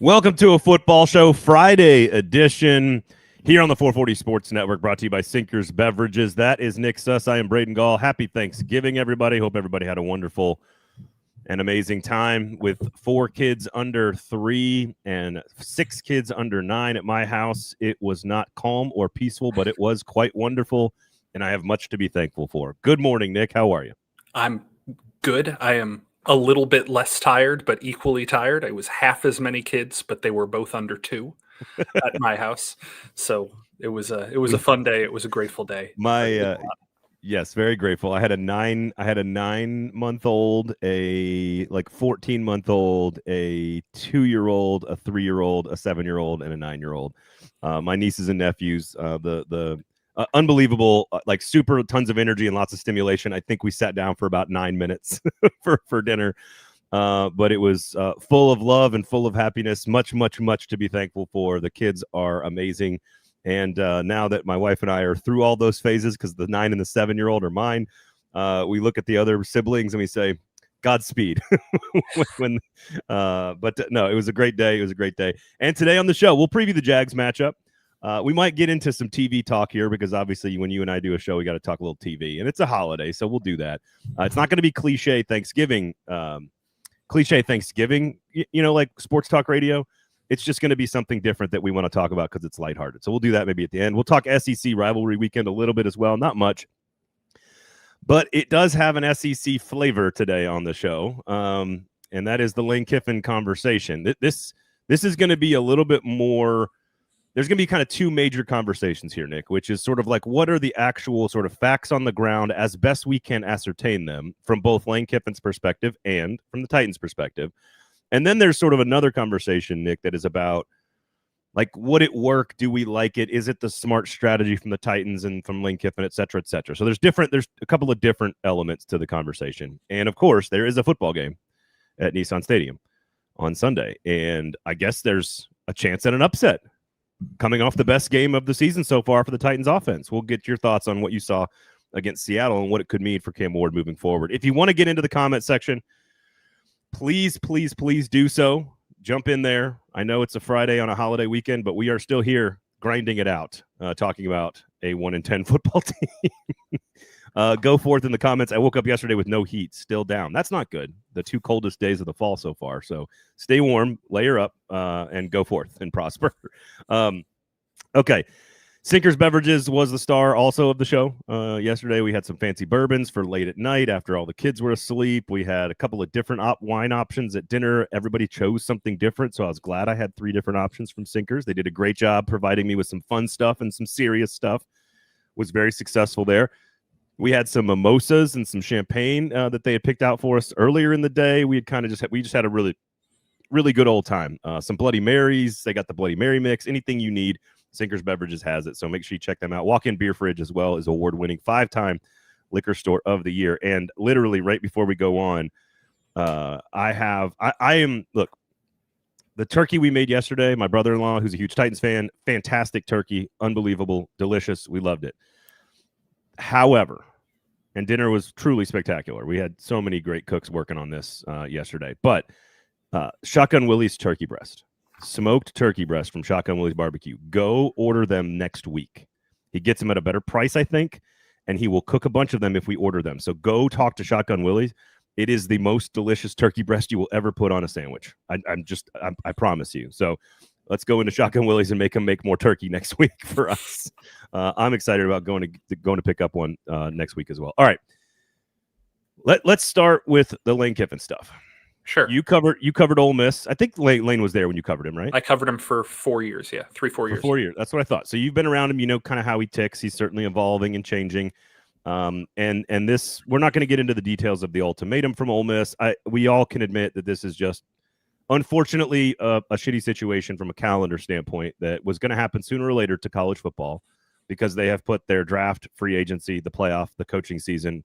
Welcome to a football show, Friday edition, here on the 440 Sports Network, brought to you by Sinkers Beverages. That is Nick Suss. I am Braden Gall. Happy Thanksgiving, everybody. Hope everybody had a wonderful and amazing time with 4 kids under 3 and 6 kids under 9 at my house. It was not calm or peaceful, but it was quite wonderful, and I have much to be thankful for. Good morning, Nick. How are you? I'm good. I am a little bit less tired, but equally tired. I was half as many kids, but they were both under 2 at my house. So it was a fun day. It was a grateful day. Yes, very grateful. I had a 9-month-old, a 14-month-old, a 2-year-old, a 3-year-old, a 7-year-old, and a 9-year-old. My nieces and nephews, the unbelievable, super tons of energy and lots of stimulation. I think we sat down for about 9 minutes for dinner, but it was full of love and full of happiness. Much to be thankful for. The kids are amazing, and now that my wife and I are through all those phases, because the 9 and the 7-year-old are mine, we look at the other siblings and we say, Godspeed. But no, it was a great day. And today on the show, we'll preview the Jags matchup. We might get into some TV talk here, because obviously when you and I do a show, we got to talk a little TV, and it's a holiday, so we'll do that. It's not going to be cliche Thanksgiving, like sports talk radio. It's just going to be something different that we want to talk about because it's lighthearted. So we'll do that maybe at the end. We'll talk SEC rivalry weekend a little bit as well, not much, but it does have an SEC flavor today on the show, and that is the Lane Kiffin conversation. This is going to be a little bit more. There's going to be kind of 2 major conversations here, Nick, which is sort of like, what are the actual sort of facts on the ground as best we can ascertain them from both Lane Kiffin's perspective and from the Titans' perspective. And then there's sort of another conversation, Nick, that is about, like, would it work? Do we like it? Is it the smart strategy from the Titans and from Lane Kiffin, et cetera, et cetera? So there's a couple of different elements to the conversation. And, of course, there is a football game at Nissan Stadium on Sunday. And I guess there's a chance at an upset coming off the best game of the season so far for the Titans offense. We'll get your thoughts on what you saw against Seattle and what it could mean for Cam Ward moving forward. If you want to get into the comment section, please do so. Jump in there. I know it's a Friday on a holiday weekend, but we are still here grinding it out, talking about a 1-10 football team. Go forth in the comments. I woke up yesterday with no heat, still down. That's not good. The 2 coldest days of the fall so far. So stay warm, layer up, and go forth and prosper. Okay. Sinkers Beverages was the star also of the show. Yesterday we had some fancy bourbons for late at night after all the kids were asleep. We had a couple of different wine options at dinner. Everybody chose something different, so I was glad I had 3 different options from Sinkers. They did a great job providing me with some fun stuff and some serious stuff. Was very successful there. We had some mimosas and some champagne that they had picked out for us earlier in the day. We just had a really, really good old time. Some Bloody Marys. They got the Bloody Mary mix. Anything you need, Sinkers Beverages has it. So make sure you check them out. Walk-in beer fridge as well is award-winning 5-time liquor store of the year. And literally right before we go on, look, the turkey we made yesterday, my brother-in-law, who's a huge Titans fan, fantastic turkey, unbelievable, delicious. We loved it. However, and dinner was truly spectacular. We had so many great cooks working on this yesterday. But Shotgun Willie's turkey breast, smoked turkey breast from Shotgun Willie's Barbecue. Go order them next week. He gets them at a better price, I think, and he will cook a bunch of them if we order them. So go talk to Shotgun Willie's. It is the most delicious turkey breast you will ever put on a sandwich. I promise you. So let's go into Shotgun Willie's and make them make more turkey next week for us. I'm excited about going to pick up one next week as well. All right, let's start with the Lane Kiffin stuff. Sure. You covered Ole Miss. I think Lane was there when you covered him, right? I covered him for 4 years. Yeah, 4 years. 4 years. That's what I thought. So you've been around him. You know kind of how he ticks. He's certainly evolving and changing. And this, we're not going to get into the details of the ultimatum from Ole Miss. We all can admit that this is just, unfortunately, a shitty situation from a calendar standpoint that was going to happen sooner or later to college football, because they have put their draft, free agency, the playoff, the coaching season,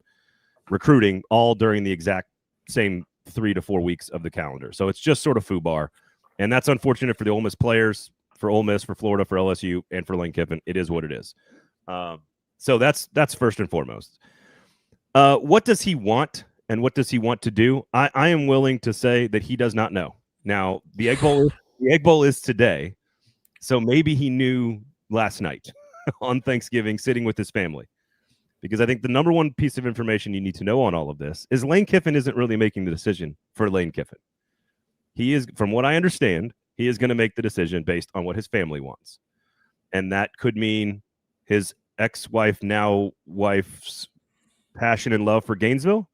recruiting all during the exact same 3 to 4 weeks of the calendar. So it's just sort of FUBAR. And that's unfortunate for the Ole Miss players, for Ole Miss, for Florida, for LSU, and for Lane Kiffin. It is what it is. So that's first and foremost. What does he want, and what does he want to do? I am willing to say that he does not know. Now, the Egg Bowl The Egg Bowl is today. So maybe he knew last night on Thanksgiving sitting with his family. Because I think the number one piece of information you need to know on all of this is Lane Kiffin isn't really making the decision for Lane Kiffin. He is, from what I understand, he is going to make the decision based on what his family wants. And that could mean his ex-wife, now wife's passion and love for Gainesville.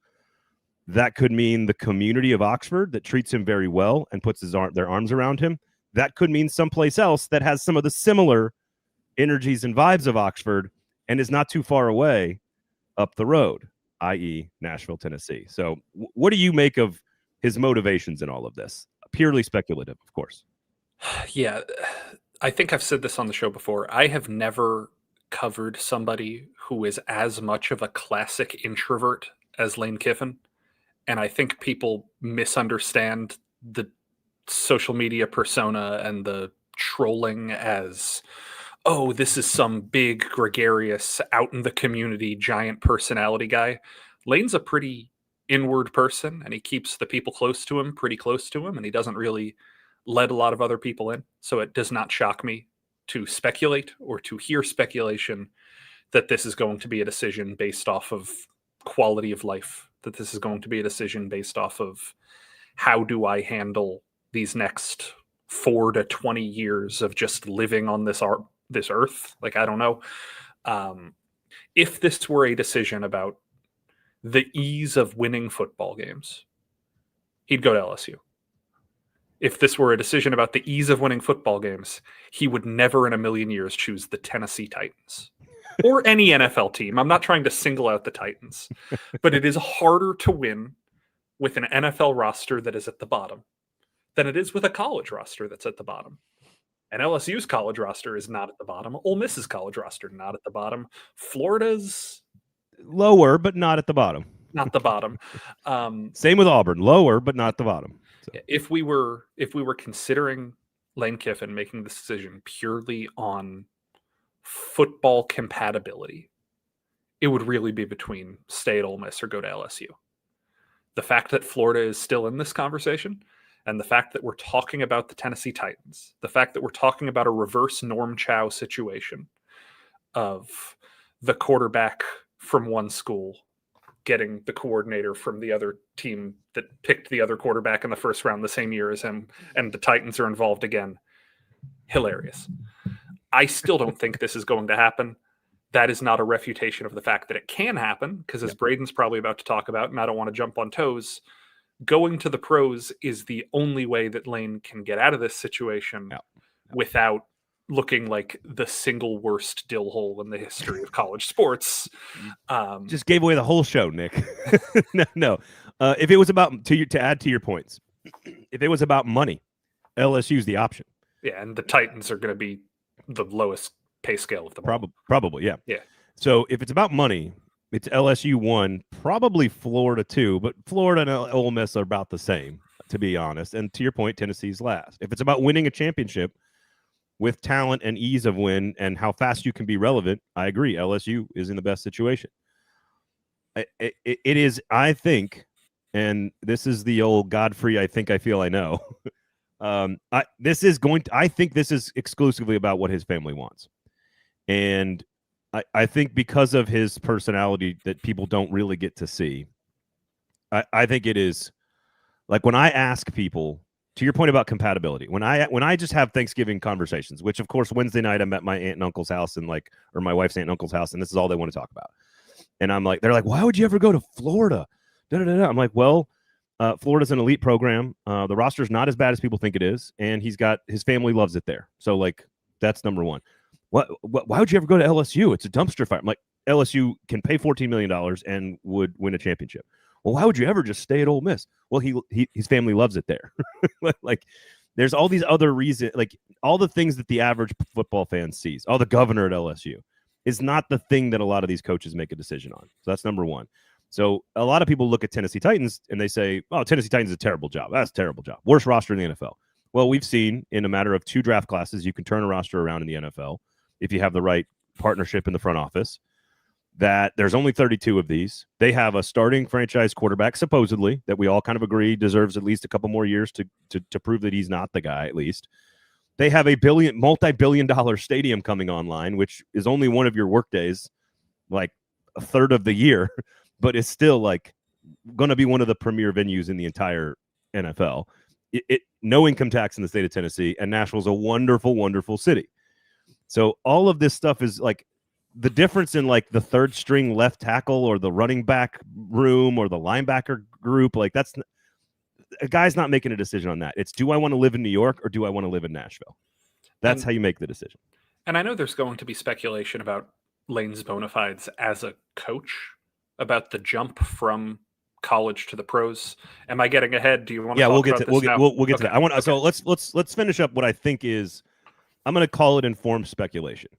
That could mean the community of Oxford that treats him very well and puts their arms around him. That could mean someplace else that has some of the similar energies and vibes of Oxford and is not too far away up the road, i.e. Nashville, Tennessee. So what do you make of his motivations in all of this? Purely speculative, of course. Yeah, I think I've said this on the show before. I have never covered somebody who is as much of a classic introvert as Lane Kiffin. And I think people misunderstand the social media persona and the trolling as, oh, this is some big, gregarious, out in the community, giant personality guy. Lane's a pretty inward person, and he keeps the people close to him pretty close to him, and he doesn't really let a lot of other people in. So it does not shock me to speculate or to hear speculation that this is going to be a decision based off of quality of life, that this is going to be a decision based off of how do I handle these next 4 to 20 years of just living on this earth. Like, I don't know. If this were a decision about the ease of winning football games, he'd go to LSU. If this were a decision about the ease of winning football games, he would never in a million years choose the Tennessee Titans or any NFL team. I'm not trying to single out the Titans, but it is harder to win with an NFL roster that is at the bottom than it is with a college roster that's at the bottom. And LSU's college roster is not at the bottom. Ole Miss's college roster not at the bottom. Florida's lower, but not at the bottom. Not the bottom. Same with Auburn, lower, but not the bottom. So. If we were considering Lane Kiffin making this decision purely on football compatibility, it would really be between stay at Ole Miss or go to LSU. The fact that Florida is still in this conversation, and the fact that we're talking about the Tennessee Titans, the fact that we're talking about a reverse Norm Chow situation of the quarterback from one school getting the coordinator from the other team that picked the other quarterback in the first round the same year as him, and the Titans are involved again. Hilarious. I still don't think this is going to happen. That is not a refutation of the fact that it can happen, because as Braden's probably about to talk about, and I don't want to jump on toes, going to the pros is the only way that Lane can get out of this situation without looking like the single worst dill hole in the history of college sports. Just gave away the whole show, Nick. No. If it was about, to add to your points, if it was about money, LSU's the option. Yeah, and the Titans are going to be the lowest pay scale of them. Probably, yeah. Yeah. So if it's about money, it's LSU 1, probably Florida 2, but Florida and Ole Miss are about the same, to be honest. And to your point, Tennessee's last. If it's about winning a championship with talent and ease of win and how fast you can be relevant, I agree. LSU is in the best situation. It is, I think, and this is the old Godfrey, I think, I feel, I know. I think this is exclusively about what his family wants. And I think because of his personality that people don't really get to see, I think it is like when I ask people, to your point about compatibility, when I just have Thanksgiving conversations, which of course Wednesday night I'm at my aunt and uncle's house or my wife's aunt and uncle's house, and this is all they want to talk about. And I'm like, they're like, why would you ever go to Florida? I'm like, well, Florida's an elite program. The roster's not as bad as people think it is, and his family loves it there. So like that's number one. Why would you ever go to LSU? It's a dumpster fire. I'm like, LSU can pay $14 million and would win a championship. Well, why would you ever just stay at Ole Miss? Well, his family loves it there. Like, there's all these other reasons, like all the things that the average football fan sees. Oh, the governor at LSU is not the thing that a lot of these coaches make a decision on. So that's number one. So a lot of people look at Tennessee Titans and they say, oh, Tennessee Titans is a terrible job. That's a terrible job. Worst roster in the NFL. Well, we've seen in a matter of 2 draft classes, you can turn a roster around in the NFL if you have the right partnership in the front office. that there's only 32 of these. They have a starting franchise quarterback, supposedly, that we all kind of agree deserves at least a couple more years to prove that he's not the guy, at least. They have a multi-billion-dollar stadium coming online, which is only one of your work days, like a third of the year, but it's still like going to be one of the premier venues in the entire NFL. No income tax in the state of Tennessee, and Nashville's a wonderful, wonderful city. So all of this stuff is like the difference in like the third string left tackle or the running back room or the linebacker group. Like that's a guy's not making a decision on that. It's, do I want to live in New York or do I want to live in Nashville? That's how you make the decision. And I know there's going to be speculation about Lane's bona fides as a coach, about the jump from college to the pros. Am I getting ahead? Do you want to talk about this now? We'll get to that. I want so let's finish up what I think is, I'm going to call it informed speculation.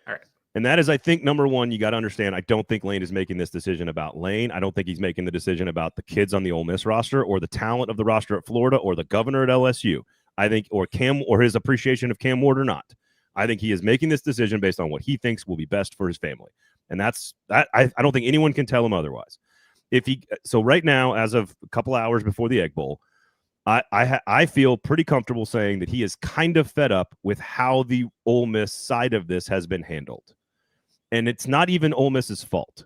All right. And that is, I think, number one, you got to understand, I don't think Lane is making this decision about Lane. I don't think he's making the decision about the kids on the Ole Miss roster or the talent of the roster at Florida or the governor at LSU. I think, or Cam, or his appreciation of Cam Ward or not. I think he is making this decision based on what he thinks will be best for his family. And that's that. I don't think anyone can tell him otherwise. So right now, as of a couple hours before the Egg Bowl, I feel pretty comfortable saying that he is kind of fed up with how the Ole Miss side of this has been handled. And it's not even Ole Miss's fault.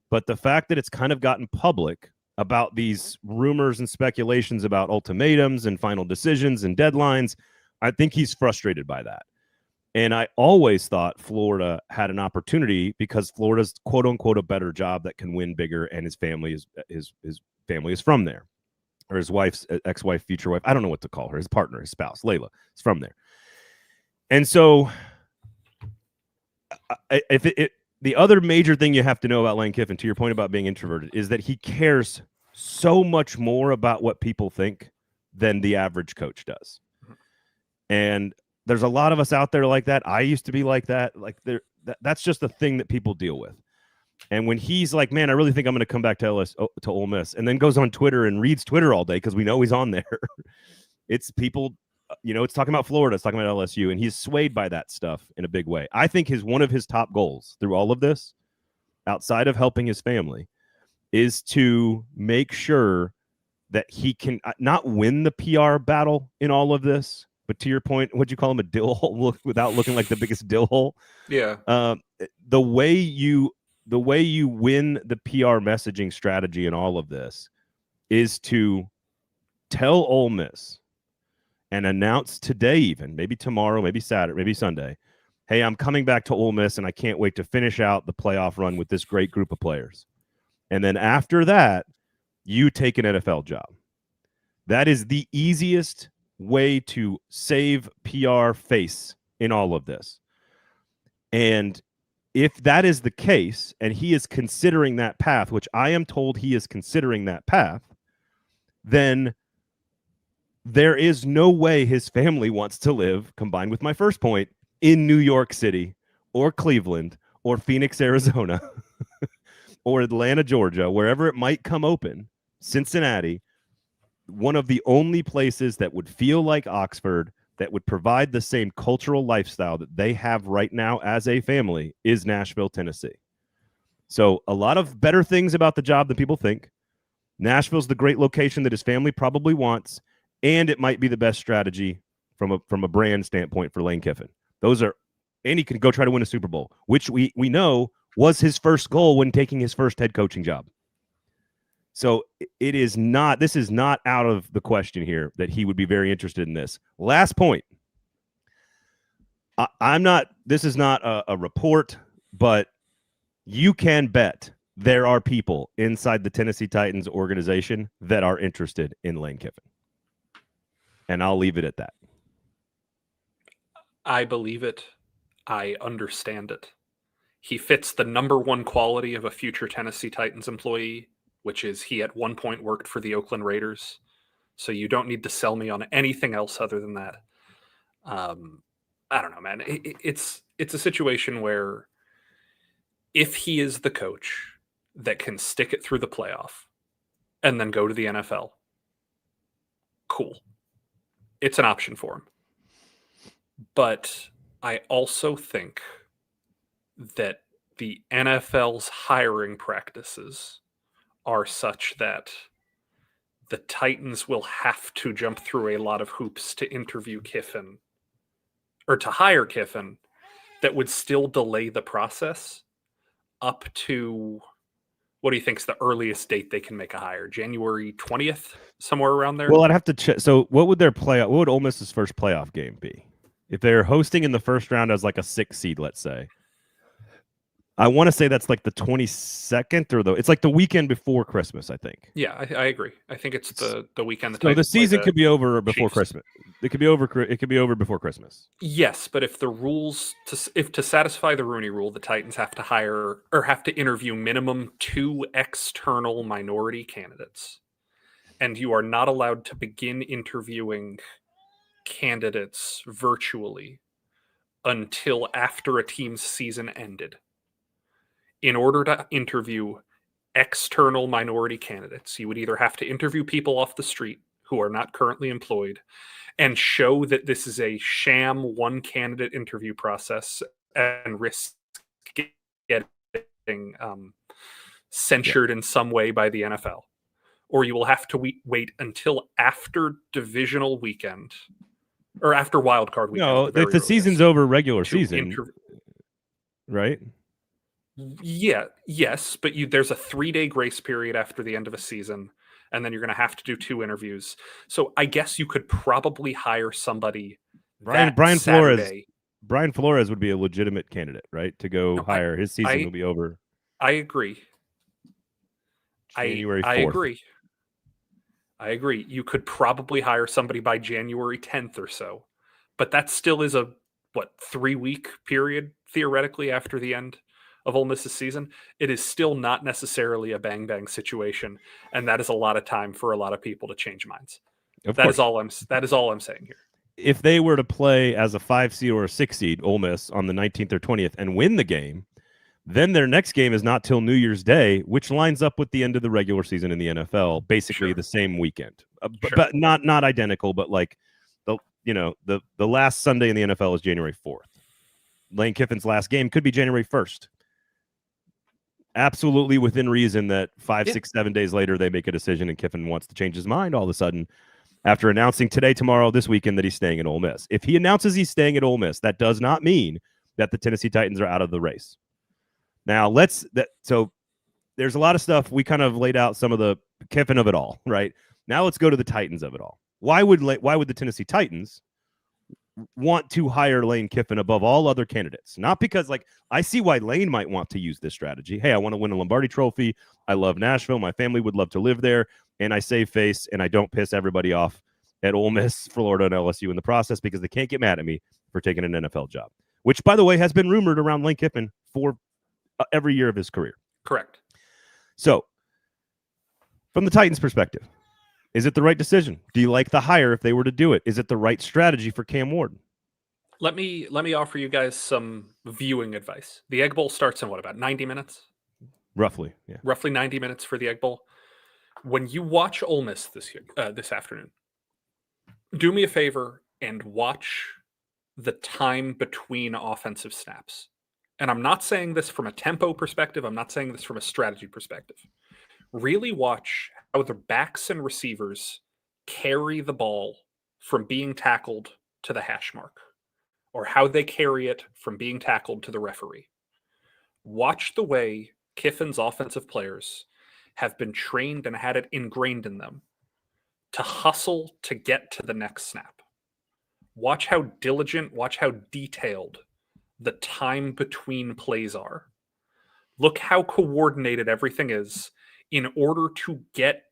But the fact that it's kind of gotten public about these rumors and speculations about ultimatums and final decisions and deadlines, I think he's frustrated by that. And I always thought Florida had an opportunity because Florida's quote unquote a better job that can win bigger, and his family is from there. Or his wife's ex-wife, future wife, I don't know what to call her, his partner, his spouse, Layla, is from there. And so the other major thing you have to know about Lane Kiffin, to your point about being introverted, is that he cares so much more about what people think than the average coach does. And there's a lot of us out there like that. I used to be like that. Like that's just the thing that people deal with. And when he's like, man, I really think I'm going to come back to Ole Miss, and then goes on Twitter and reads Twitter all day because we know he's on there. It's people, it's talking about Florida, it's talking about LSU, and he's swayed by that stuff in a big way. I think one of his top goals through all of this, outside of helping his family, is to make sure that he can not win the PR battle in all of this, but to your point, what'd you call him, a dill hole without looking like the biggest dill hole? Yeah. The way you win the PR messaging strategy in all of this is to tell Ole Miss and announce today, even maybe tomorrow, maybe Saturday, maybe Sunday, hey, I'm coming back to Ole Miss and I can't wait to finish out the playoff run with this great group of players. And then after that, you take an NFL job. That is the easiest way to save PR face in all of this. And if that is the case, and he is considering that path, which I am told he is considering that path, then there is no way his family wants to live, combined with my first point, in New York City or Cleveland or Phoenix, Arizona or Atlanta, Georgia, wherever it might come open, Cincinnati, one of the only places that would feel like Oxford, that would provide the same cultural lifestyle that they have right now as a family, is Nashville, Tennessee. So a lot of better things about the job than people think. Nashville's the great location that his family probably wants, and it might be the best strategy from a brand standpoint for Lane Kiffin. And he can go try to win a Super Bowl, which we know was his first goal when taking his first head coaching job. So this is not out of the question here that he would be very interested in this. Last point. This is not a report, but you can bet there are people inside the Tennessee Titans organization that are interested in Lane Kiffin. And I'll leave it at that. I believe it. I understand it. He fits the number one quality of a future Tennessee Titans employee, which is he at one point worked for the Oakland Raiders. So you don't need to sell me on anything else other than that. I don't know, man. It's a situation where if he is the coach that can stick it through the playoff and then go to the NFL, cool. It's an option for him. But I also think that the NFL's hiring practices are such that the Titans will have to jump through a lot of hoops to interview Kiffin or to hire Kiffin that would still delay the process up to, what do you think is the earliest date they can make a hire? January 20th, somewhere around there? Well, I'd have to check. So what would what would Ole Miss's first playoff game be? If they're hosting in the first round as like a 6 seed, let's say. I want to say that's like the 22nd it's like the weekend before Christmas, I think. Yeah, I agree. I think it's the weekend. So the season could be over before Christmas. It could be over before Christmas. Yes, but if the rules to satisfy the Rooney Rule, the Titans have to hire or have to interview minimum 2 external minority candidates, and you are not allowed to begin interviewing candidates virtually until after a team's season ended. In order to interview external minority candidates, you would either have to interview people off the street who are not currently employed and show that this is a sham one candidate interview process and risk getting censured in some way by the NFL. Or you will have to wait until after divisional weekend or after wild card weekend. No, if the season's over regular season, right? Yeah, yes, but there's a 3-day grace period after the end of a season, and then you're going to have to do 2 interviews. So I guess you could probably hire somebody. Brian Flores would be a legitimate candidate, right? To go hire. His season will be over. I agree. January 4th. I agree. You could probably hire somebody by January 10th or so, but that still is a 3-week period theoretically after the end of Ole Miss's season. It is still not necessarily a bang situation, and that is a lot of time for a lot of people to change minds. That is all I'm saying here. If they were to play as a 5 seed or a 6 seed, Ole Miss, on the 19th or 20th and win the game, then their next game is not till New Year's Day, which lines up with the end of the regular season in the NFL, basically the same weekend, but not identical, but like the last Sunday in the NFL is January 4th. Lane Kiffin's last game could be January 1st. Absolutely within reason that 5, 6, 7 days later they make a decision and Kiffin wants to change his mind all of a sudden after announcing today, tomorrow, this weekend that he's staying at Ole Miss. If he announces he's staying at Ole Miss, that does not mean that the Tennessee Titans are out of the race. Now so there's a lot of stuff. We kind of laid out some of the Kiffin of it all, right? Now let's go to the Titans of it all. Why would the Tennessee Titans want to hire Lane Kiffin above all other candidates? Not because I see why Lane might want to use this strategy. Hey, I want to win a Lombardi Trophy. I love Nashville. My family would love to live there. And I save face and I don't piss everybody off at Ole Miss, Florida, and LSU in the process because they can't get mad at me for taking an NFL job, which, by the way, has been rumored around Lane Kiffin for every year of his career. Correct. So from the Titans' perspective, is it the right decision? Do you like the hire if they were to do it? Is it the right strategy for Cam Ward? Let me offer you guys some viewing advice. The Egg Bowl starts in about 90 minutes? Roughly, yeah. Roughly 90 minutes for the Egg Bowl. When you watch Ole Miss this afternoon, do me a favor and watch the time between offensive snaps. And I'm not saying this from a tempo perspective. I'm not saying this from a strategy perspective. Really watch how the backs and receivers carry the ball from being tackled to the hash mark, or how they carry it from being tackled to the referee. Watch the way Kiffin's offensive players have been trained and had it ingrained in them to hustle to get to the next snap. Watch how diligent, watch how detailed the time between plays are. Look how coordinated everything is in order to get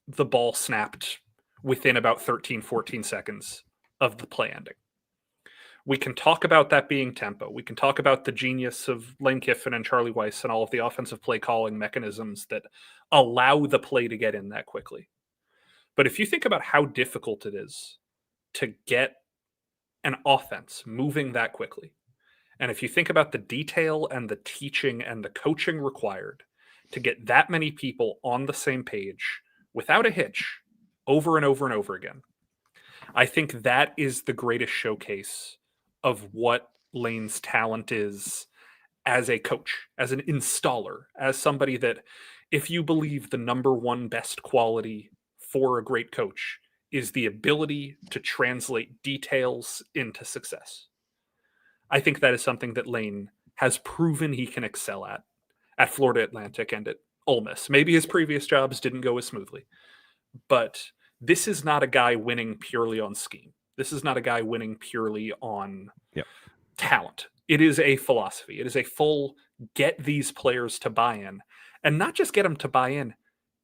the ball snapped within about 13, 14 seconds of the play ending. We can talk about that being tempo. We can talk about the genius of Lane Kiffin and Charlie Weiss and all of the offensive play calling mechanisms that allow the play to get in that quickly. But if you think about how difficult it is to get an offense moving that quickly, and if you think about the detail and the teaching and the coaching required to get that many people on the same page without a hitch over and over and over again, I think that is the greatest showcase of what Lane's talent is as a coach, as an installer, as somebody that, if you believe the number one best quality for a great coach is the ability to translate details into success, I think that is something that Lane has proven he can excel at Florida Atlantic and at Ole Miss. Maybe his previous jobs didn't go as smoothly, but this is not a guy winning purely on scheme. This is not a guy winning purely on talent. It is a philosophy. It is a full get these players to buy in, and not just get them to buy in.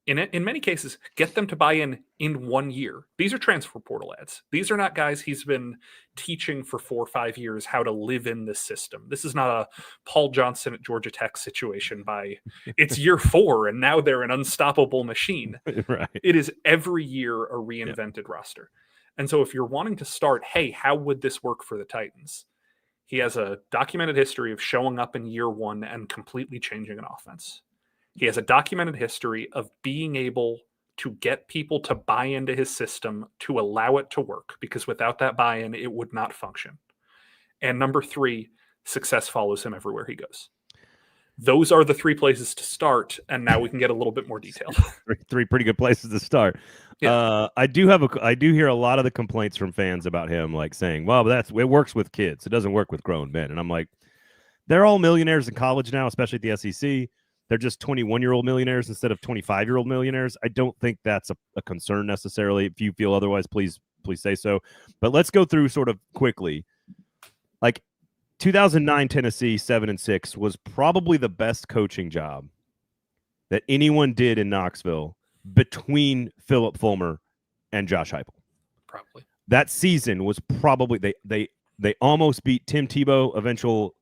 In many cases, get them to buy in 1 year. These are transfer portal ads. These are not guys he's been teaching for 4 or 5 years how to live in this system. This is not a Paul Johnson at Georgia Tech situation by it's year 4 and now they're an unstoppable machine. Right. It is every year a reinvented roster. And so if you're wanting to start, hey, how would this work for the Titans? He has a documented history of showing up in year 1 and completely changing an offense. He has a documented history of being able to get people to buy into his system to allow it to work, because without that buy-in, it would not function. And number 3, success follows him everywhere he goes. Those are the 3 places to start, and now we can get a little bit more detail. 3 pretty good places to start. Yeah. I do hear a lot of the complaints from fans about him, like saying, "Well, it works with kids. It doesn't work with grown men." And I'm like, they're all millionaires in college now, especially at the SEC. They're just 21-year-old millionaires instead of 25-year-old millionaires. I don't think that's a concern necessarily. If you feel otherwise, please say so. But let's go through sort of quickly. Like 2009 Tennessee 7-6 was probably the best coaching job that anyone did in Knoxville between Philip Fulmer and Josh Heupel. Probably. That season was probably they almost beat Tim Tebow eventual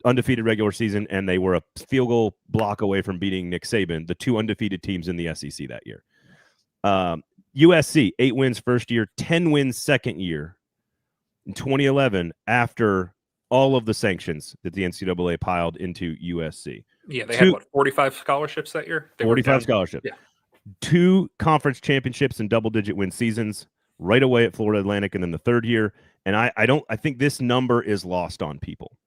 undefeated regular season, and they were a field goal block away from beating Nick Saban, the 2 undefeated teams in the SEC that year. USC, 8 wins first year, 10 wins second year. In 2011, after all of the sanctions that the NCAA piled into USC. Yeah, they had, 45 scholarships that year? 45 scholarships. Yeah. 2 conference championships and double-digit win seasons right away at Florida Atlantic, and then the 3rd year. And I think this number is lost on people.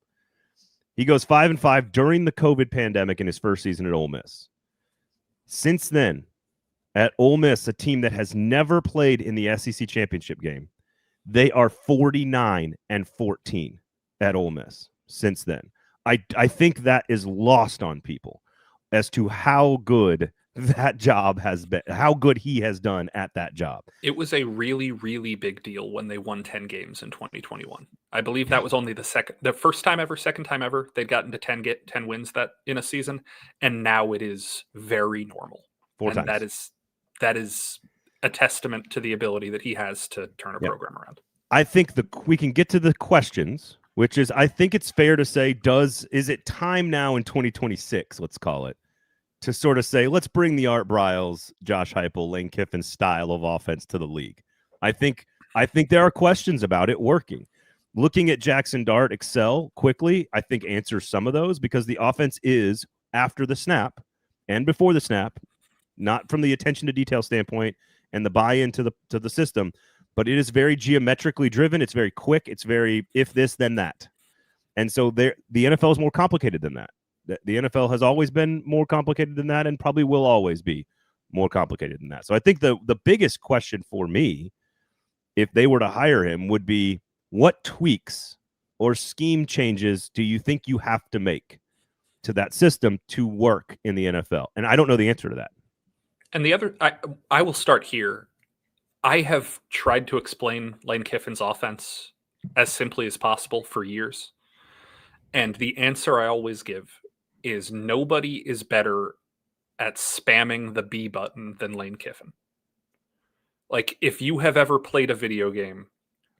He goes 5-5 during the COVID pandemic in his first season at Ole Miss. Since then, at Ole Miss, a team that has never played in the SEC championship game, they are 49-14 at Ole Miss since then. I think that is lost on people as to how good that job has been, how good he has done at that job. It was a really, really big deal when they won 10 games in 2021. I believe that was only the first time ever, second time ever they'd gotten to 10 wins that in a season, and now it is very normal. 4 times. That is a testament to the ability that he has to turn a program around. I think we can get to the questions, which is, I think it's fair to say, is it time now in 2026, let's call it, to sort of say, let's bring the Art Briles, Josh Heupel, Lane Kiffin style of offense to the league. I think there are questions about it working. Looking at Jackson Dart excel quickly, I think answers some of those, because the offense is, after the snap and before the snap, not from the attention to detail standpoint and the buy-in to the system, but it is very geometrically driven. It's very quick. It's very if this, then that. And so the NFL is more complicated than that. The NFL has always been more complicated than that, and probably will always be more complicated than that. So I think the biggest question for me, if they were to hire him, would be, what tweaks or scheme changes do you think you have to make to that system to work in the NFL? And I don't know the answer to that. And the other, I will start here. I have tried to explain Lane Kiffin's offense as simply as possible for years. And the answer I always give is nobody is better at spamming the B button than Lane Kiffin. Like, if you have ever played a video game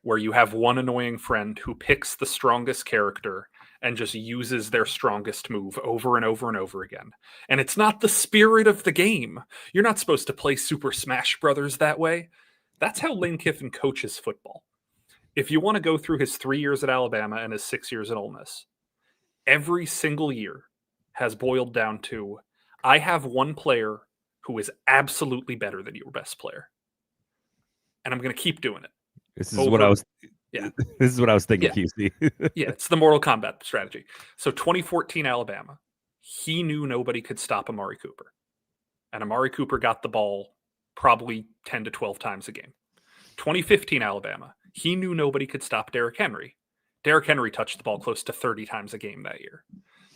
where you have one annoying friend who picks the strongest character and just uses their strongest move over and over and over again, and it's not the spirit of the game, you're not supposed to play Super Smash Brothers that way. That's how Lane Kiffin coaches football. If you want to go through his 3 years at Alabama and his 6 years at Ole Miss, every single year has boiled down to, I have one player who is absolutely better than your best player, and I'm going to keep doing it. This is what I was. Yeah. This is what I was thinking, Yeah. QC. Yeah, it's the Mortal Kombat strategy. So 2014 Alabama, he knew nobody could stop Amari Cooper. And Amari Cooper got the ball probably 10 to 12 times a game. 2015 Alabama, he knew nobody could stop Derrick Henry. Derrick Henry touched the ball close to 30 times a game that year.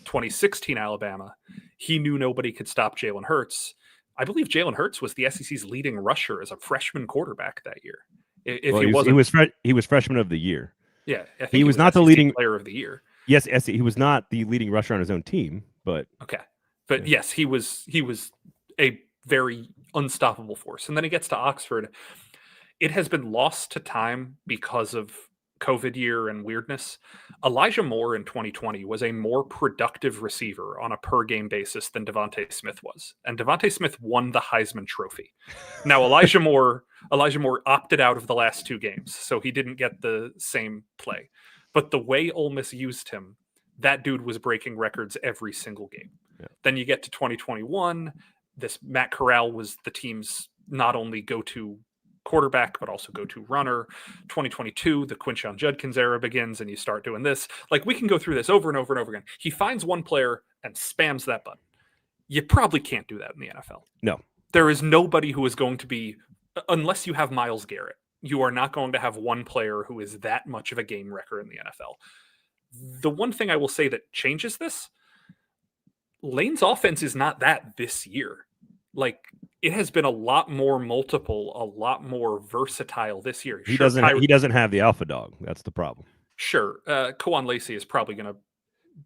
2016 Alabama, he knew nobody could stop Jalen Hurts. I believe Jalen Hurts was the SEC's leading rusher as a freshman quarterback that year. If Well, he wasn't, he was freshman of the year. yeah, I think He was not the SEC leading player of the year. Yes, he was not the leading rusher on his own team, but Okay, but yeah. yes, he was a very unstoppable force. And then he gets to Oxford. It has been lost to time because of COVID year and weirdness. Elijah Moore in 2020 was a more productive receiver on a per game basis than Devontae Smith was. And Devontae Smith won the Heisman Trophy. Now, Elijah Moore opted out of the last 2 games, so he didn't get the same play. But the way Ole Miss used him, that dude was breaking records every single game. Yeah. Then you get to 2021. This Matt Corral was the team's not only go-to quarterback, but also go-to runner. 2022, the Quinshon Judkins era begins, and you start doing this. Like, we can go through this over and over and over again. He finds one player and spams that button. You probably can't do that in the NFL. No. There is nobody who is going to be, unless you have Myles Garrett, you are not going to have one player who is that much of a game wrecker in the NFL. The one thing I will say that changes this, Lane's offense is not that this year. Like, it has been a lot more multiple, a lot more versatile this year. He doesn't have the alpha dog. That's the problem. Sure. Koan Lacey is probably going to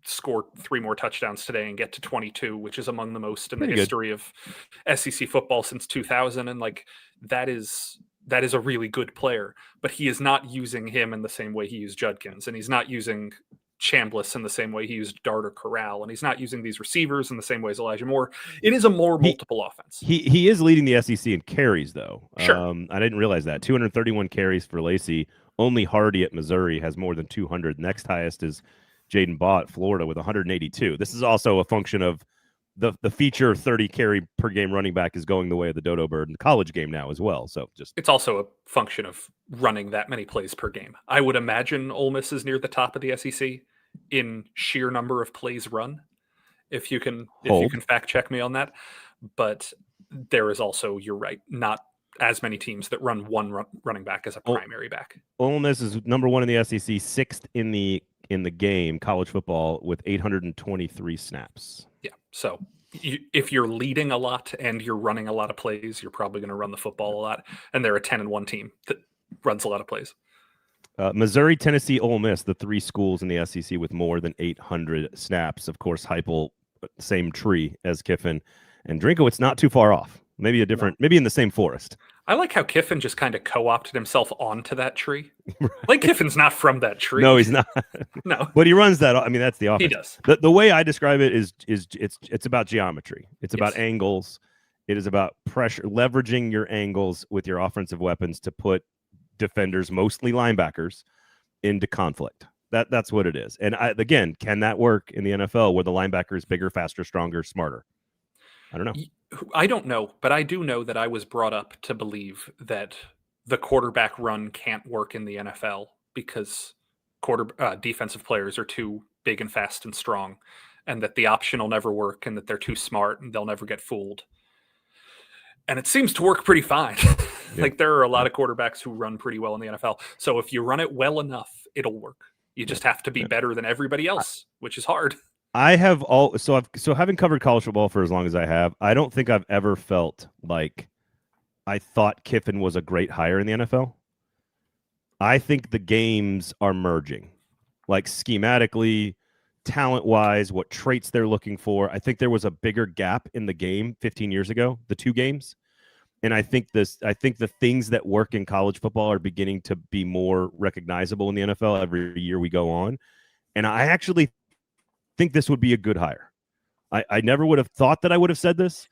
score 3 more touchdowns today and get to 22, which is among the most in the history of SEC football since 2000. And like, that is a really good player, but he is not using him in the same way he used Judkins, and he's not using Chambliss in the same way he used Dart or Corral, and he's not using these receivers in the same way as Elijah Moore. It is a more multiple offense. He is leading the SEC in carries, though. Sure. I didn't realize that. 231 carries for Lacey. Only Hardy at Missouri has more than 200. Next highest is Jaden Baugh at Florida with 182. This is also a function of the feature 30 carry per game running back is going the way of the Dodo Bird in the college game now as well. So it's also a function of running that many plays per game. I would imagine Ole Miss is near the top of the SEC in sheer number of plays run. If you can fact check me on that, but there is also, you're right, not as many teams that run one running back as a primary back. Ole Miss is number 1 in the SEC, 6th in the game, college football, with 823 snaps. Yeah. So if you're leading a lot and you're running a lot of plays, you're probably going to run the football a lot. And they're a 10-1 team that runs a lot of plays. Missouri, Tennessee, Ole Miss, the 3 schools in the SEC with more than 800 snaps. Of course, Heupel, same tree as Kiffin, and Drinkowitz not too far off. Maybe in the same forest. I like how Kiffin just kind of co-opted himself onto that tree. Right. Like, Kiffin's not from that tree. No, he's not. No, but he runs that. I mean, that's the offense. He does. The way I describe it is it's about geometry. It's about angles. It is about pressure, leveraging your angles with your offensive weapons to put defenders, mostly linebackers, into conflict. That's what it is. And again, can that work in the NFL where the linebacker is bigger, faster, stronger, smarter? I don't know. I don't know, but I do know that I was brought up to believe that the quarterback run can't work in the NFL because defensive players are too big and fast and strong, and that the option will never work, and that they're too smart and they'll never get fooled. And it seems to work pretty fine. Yeah. Like, there are a lot of quarterbacks who run pretty well in the NFL. So if you run it well enough, it'll work. You just have to be better than everybody else, which is hard. Having covered college football for as long as I have, I don't think I've ever felt like I thought Kiffin was a great hire in the NFL. I think the games are merging, like schematically, talent-wise, what traits they're looking for. I think there was a bigger gap in the game 15 years ago, the 2 games. And I think the things that work in college football are beginning to be more recognizable in the NFL every year we go on. And I actually think this would be a good hire. I never would have thought that I would have said this,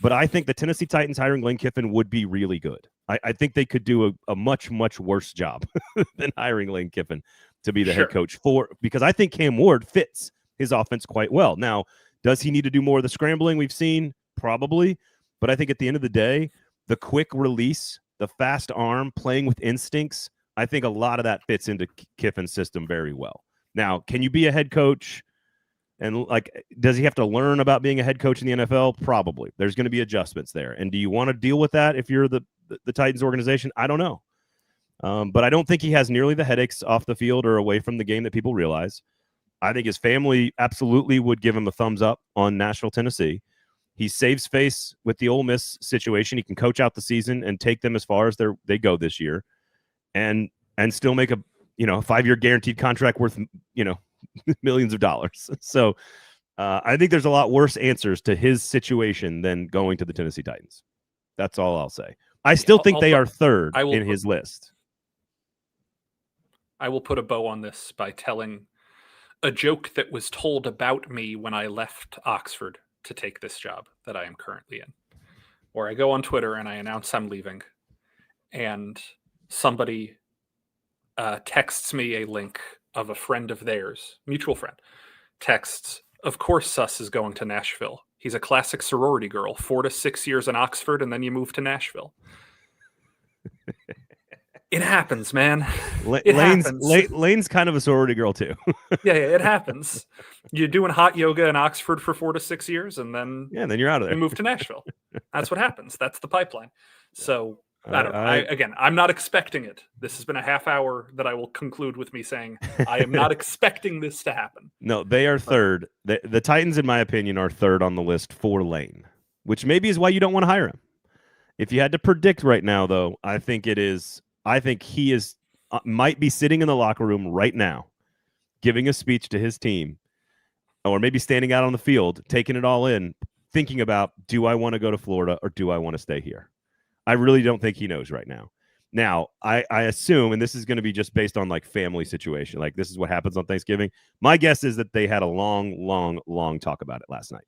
but I think the Tennessee Titans hiring Lane Kiffin would be really good. I think they could do a much, much worse job than hiring Lane Kiffin to be the head coach because I think Cam Ward fits his offense quite well. Now, does he need to do more of the scrambling we've seen? Probably. But I think at the end of the day, the quick release, the fast arm, playing with instincts, I think a lot of that fits into Kiffin's system very well. Now, can you be a head coach? And does he have to learn about being a head coach in the NFL? Probably. There's going to be adjustments there. And do you want to deal with that if you're the Titans organization? I don't know. But I don't think he has nearly the headaches off the field or away from the game that people realize. I think his family absolutely would give him a thumbs up on Nashville, Tennessee. He saves face with the Ole Miss situation. He can coach out the season and take them as far as they go this year, and still make a 5-year guaranteed contract worth millions of dollars. So I think there's a lot worse answers to his situation than going to the Tennessee Titans. That's all I'll say. I still think they are third in his list. I will put a bow on this by telling a joke that was told about me when I left Oxford to take this job that I am currently in, where I go on Twitter and I announce I'm leaving, and somebody texts me a link of a friend of theirs, mutual friend, texts, "Of course Suss is going to Nashville. He's a classic sorority girl, 4 to 6 years in Oxford, and then you move to Nashville." It happens, man. Lane's kind of a sorority girl too. yeah, it happens. You're doing hot yoga in Oxford for 4 to 6 years, and then then you're out of there. You move to Nashville. That's what happens. That's the pipeline. So I don't know. I'm not expecting it. This has been a half hour that I will conclude with me saying I am not expecting this to happen. No, they are third. The Titans, in my opinion, are third on the list for Lane, which maybe is why you don't want to hire him. If you had to predict right now, though, I think he is might be sitting in the locker room right now, giving a speech to his team, or maybe standing out on the field, taking it all in, thinking about, do I want to go to Florida or do I want to stay here? I really don't think he knows right now. Now, I assume, and this is going to be just based on family situation, this is what happens on Thanksgiving. My guess is that they had a long talk about it last night,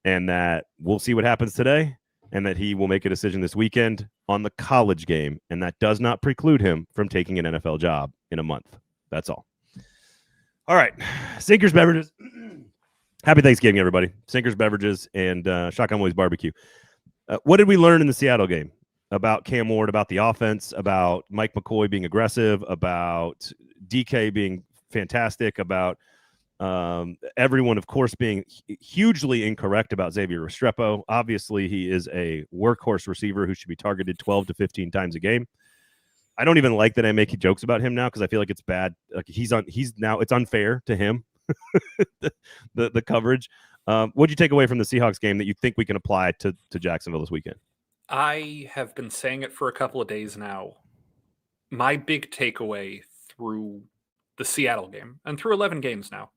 and that we'll see what happens today, and that he will make a decision this weekend on the college game, and that does not preclude him from taking an NFL job in a month. That's all. All right. Sinkers Beverages. Happy Thanksgiving, everybody. Sinkers Beverages and Shotgun Willie's Barbecue. What did we learn in the Seattle game about Cam Ward, about the offense, about Mike McCoy being aggressive, about DK being fantastic, about everyone, of course, being hugely incorrect about Xavier Restrepo? Obviously, he is a workhorse receiver who should be targeted 12 to 15 times a game. I don't even like that I make jokes about him now because I feel like it's bad. He's now it's unfair to him, the coverage. What'd you take away from the Seahawks game that you think we can apply to Jacksonville this weekend? I have been saying it for a couple of days now. My big takeaway through the Seattle game and through 11 games now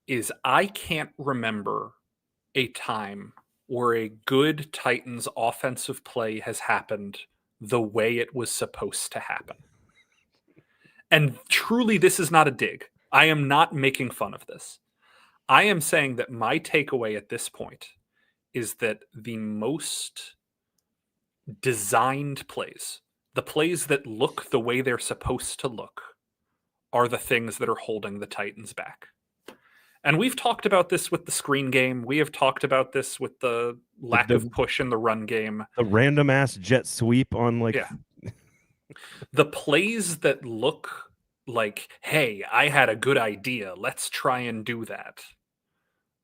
is I can't remember a time where a good Titans offensive play has happened the way it was supposed to happen. And truly, this is not a dig. I am not making fun of this. I am saying that my takeaway at this point is that the most designed plays, the plays that look the way they're supposed to look, are the things that are holding the Titans back. And we've talked about this with the screen game. We have talked about this with the lack of push in the run game. The random ass jet sweep on the plays that look like, hey, I had a good idea, let's try and do that,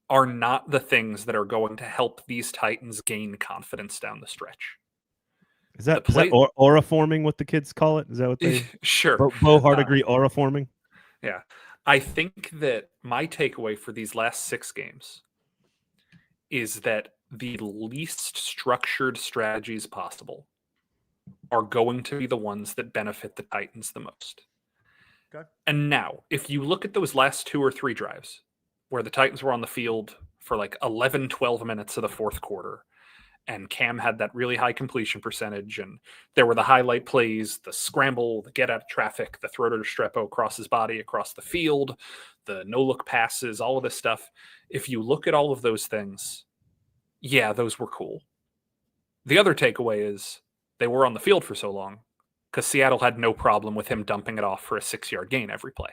are not the things that are going to help these Titans gain confidence down the stretch. Is that aura forming, what the kids call it? Is that what they Sure. Bo Hart agree, aura forming? Yeah. I think that my takeaway for these last 6 games is that the least structured strategies possible are going to be the ones that benefit the Titans the most. Okay. And now, if you look at those last 2 or 3 drives where the Titans were on the field for 11, 12 minutes of the fourth quarter, and Cam had that really high completion percentage, and there were the highlight plays, the scramble, the get out of traffic, the throw to Restrepo across his body, across the field, the no-look passes, all of this stuff. If you look at all of those things, yeah, those were cool. The other takeaway is they were on the field for so long because Seattle had no problem with him dumping it off for a 6-yard gain every play.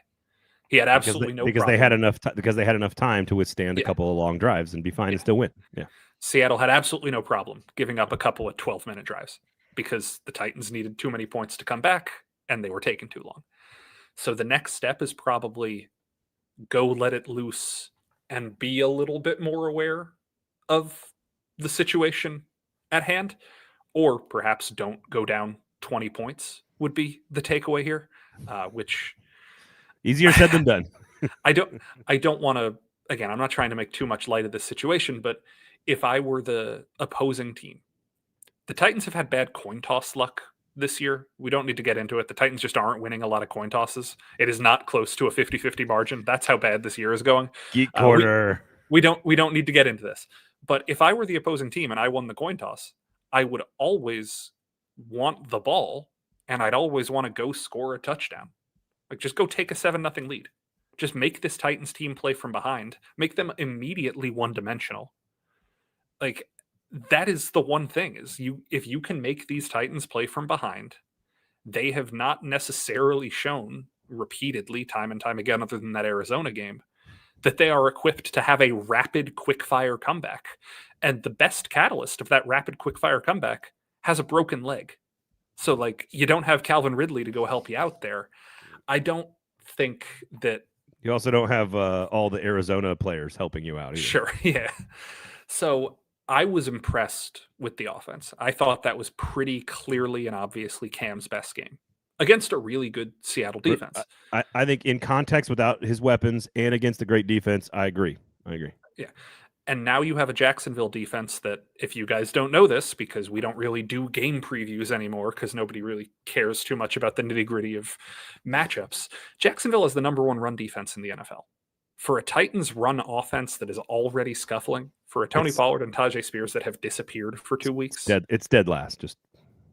He had absolutely no problem. Because they had enough time to withstand a couple of long drives and be fine and still win. Yeah. Seattle had absolutely no problem giving up a couple of 12-minute drives because the Titans needed too many points to come back. and they were taking too long. So the next step is probably go let it loose and be a little bit more aware of the situation at hand, or perhaps don't go down 20 points would be the takeaway here, which easier said than done. I don't want to, again, I'm not trying to make too much light of this situation, but if I were the opposing team, the Titans have had bad coin toss luck this year. We don't need to get into it. The Titans just aren't winning a lot of coin tosses. It is not close to a 50-50 margin. That's how bad this year is going. Geek Corner. We don't need to get into this. But if I were the opposing team and I won the coin toss, I would always want the ball and I'd always want to go score a touchdown. Like, just go take a 7-0 lead. Just make this Titans team play from behind. Make them immediately one-dimensional. Like, that is the one thing, is if you can make these Titans play from behind, they have not necessarily shown repeatedly, time and time again, other than that Arizona game, that they are equipped to have a rapid, quick-fire comeback. And the best catalyst of that rapid, quick-fire comeback has a broken leg. So, like, you don't have Calvin Ridley to go help you out there. I don't think that... You also don't have all the Arizona players helping you out either. Sure, yeah. So I was impressed with the offense. I thought that was pretty clearly and obviously Cam's best game against a really good Seattle defense. I think in context, without his weapons and against a great defense, I agree. Yeah. And now you have a Jacksonville defense that, if you guys don't know this, because we don't really do game previews anymore because nobody really cares too much about the nitty-gritty of matchups, Jacksonville is the number one run defense in the NFL. For a Titans run offense that is already scuffling, for a Tony Pollard and Tajay Spears that have disappeared for 2 weeks. It's dead last. Just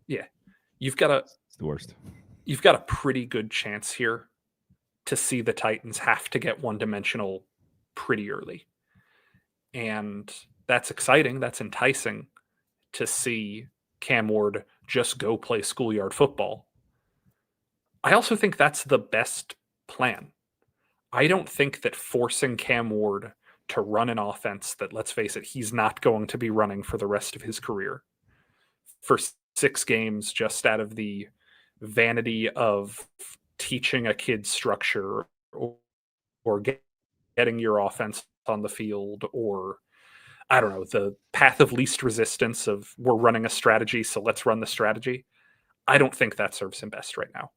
yeah. You've got it's the worst. You've got a pretty good chance here to see the Titans have to get one-dimensional pretty early. And that's exciting. That's enticing to see Cam Ward just go play schoolyard football. I also think that's the best plan. I don't think that forcing Cam Ward to run an offense that, let's face it, he's not going to be running for the rest of his career for 6 games just out of the vanity of teaching a kid structure or getting your offense on the field, or I don't know, the path of least resistance of we're running a strategy, so let's run the strategy. I don't think that serves him best right now.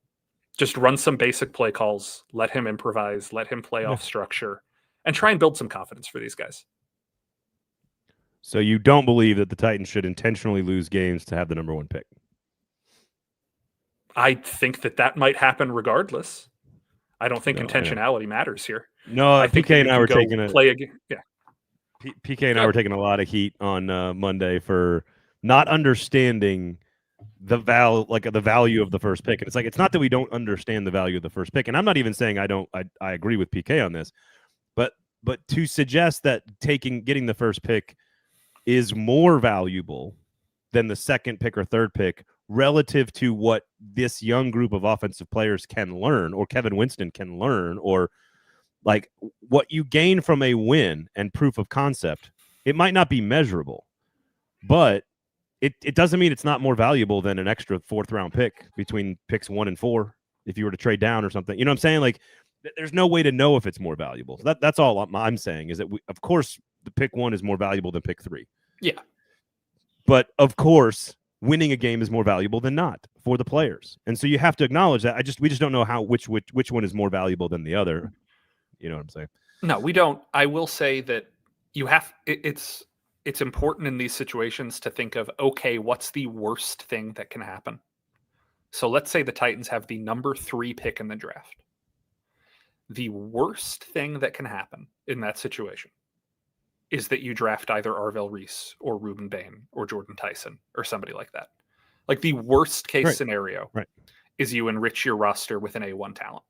Just run some basic play calls, let him improvise, let him play off structure, and try and build some confidence for these guys. So you don't believe that the Titans should intentionally lose games to have the number 1 pick? I think that might happen regardless. I don't think intentionality matters here. No, I think PK and I were taking PK and I were taking a lot of heat on Monday for not understanding the value of the first pick. And it's like, it's not that we don't understand the value of the first pick. And I'm not even saying I agree with PK on this, but to suggest that getting the first pick is more valuable than the second pick or third pick relative to what this young group of offensive players can learn, or Kevin Winston can learn, or like what you gain from a win and proof of concept, it might not be measurable, but it doesn't mean it's not more valuable than an extra 4th round pick between picks 1 and 4 if you were to trade down or something. You know what I'm saying? Like, there's no way to know if it's more valuable. So that's all I'm saying, is that of course the pick 1 is more valuable than pick 3. Yeah. But of course, winning a game is more valuable than not for the players. And so you have to acknowledge that. We just don't know which one is more valuable than the other. You know what I'm saying? No, we don't. I will say that it's important in these situations to think of, okay, what's the worst thing that can happen? So let's say the Titans have the number 3 pick in the draft. The worst thing that can happen in that situation is that you draft either Arvell Reese or Reuben Bain or Jordan Tyson or somebody like that. Like, the worst case scenario is you enrich your roster with an A1 talent.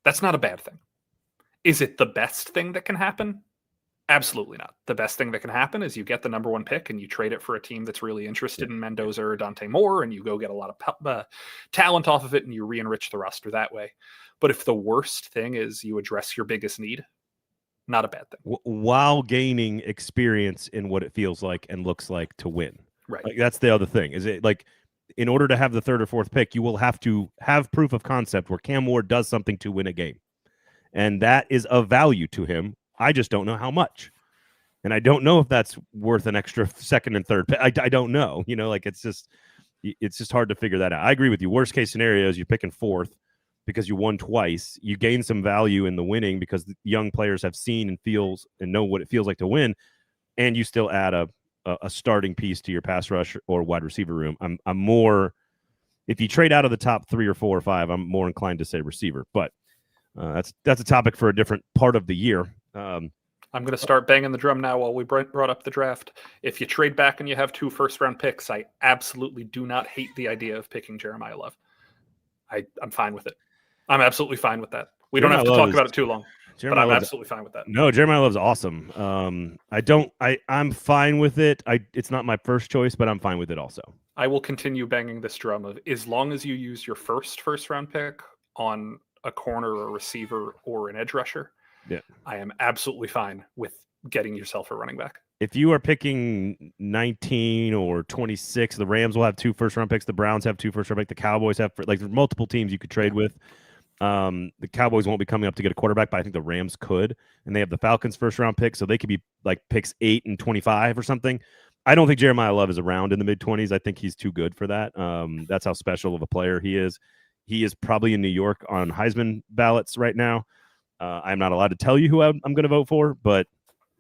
That's not a bad thing. Is it the best thing that can happen? Absolutely not. The best thing that can happen is you get the number 1 pick and you trade it for a team that's really interested in Mendoza or Dante Moore, and you go get a lot of talent off of it and you re-enrich the roster that way. But if the worst thing is you address your biggest need, not a bad thing. While gaining experience in what it feels like and looks like to win. Right. Like, that's the other thing. Is it like, in order to have the third or fourth pick, you will have to have proof of concept where Cam Ward does something to win a game. And that is of value to him. I just don't know how much. And I don't know if that's worth an extra second and third pick. I don't know. It's just hard to figure that out. I agree with you. Worst case scenario is you're picking fourth because you won twice. You gain some value in the winning because the young players have seen and know what it feels like to win. And you still add a starting piece to your pass rush or wide receiver room. I'm more, if you trade out of the top 3 or 4 or 5, I'm more inclined to say receiver. But that's a topic for a different part of the year. I'm going to start banging the drum now while we brought up the draft. If you trade back and you have 2 first-round picks, I absolutely do not hate the idea of picking Jeremiah Love. I'm fine with it. I'm absolutely fine with that. We don't have to talk about it too long, but I'm absolutely fine with that. No, Jeremiah Love's awesome. I'm fine with it. It's not my first choice, but I'm fine with it also. I will continue banging this drum of as long as you use your first-round pick on a corner or receiver or an edge rusher, yeah, I am absolutely fine with getting yourself a running back. If you are picking 19 or 26, the Rams will have 2 first-round picks. The Browns have 2 first-round picks. The Cowboys have, there's multiple teams you could trade with. The Cowboys won't be coming up to get a quarterback, but I think the Rams could. And they have the Falcons first-round pick, so they could be like picks 8 and 25 or something. I don't think Jeremiah Love is around in the mid-20s. I think he's too good for that. That's how special of a player he is. He is probably in New York on Heisman ballots right now. I'm not allowed to tell you who I'm going to vote for, but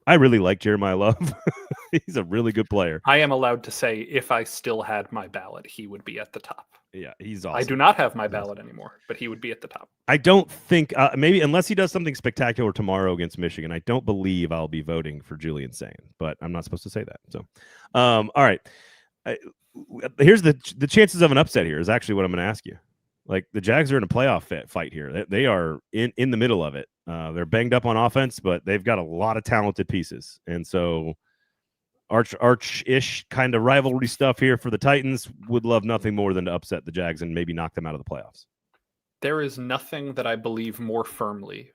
I really like Jeremiah Love. He's a really good player. I am allowed to say if I still had my ballot, he would be at the top. Yeah, he's awesome. I do not have my ballot anymore, but he would be at the top. I don't think, maybe unless he does something spectacular tomorrow against Michigan, I don't believe I'll be voting for Julian Sain, but I'm not supposed to say that. So, all right. Here's the chances of an upset here is actually what I'm going to ask you. Like, the Jags are in a playoff fight here. They are in the middle of it. They're banged up on offense, but they've got a lot of talented pieces. And so arch-ish kind of rivalry stuff here for the Titans. Would love nothing more than to upset the Jags and maybe knock them out of the playoffs. There is nothing that I believe more firmly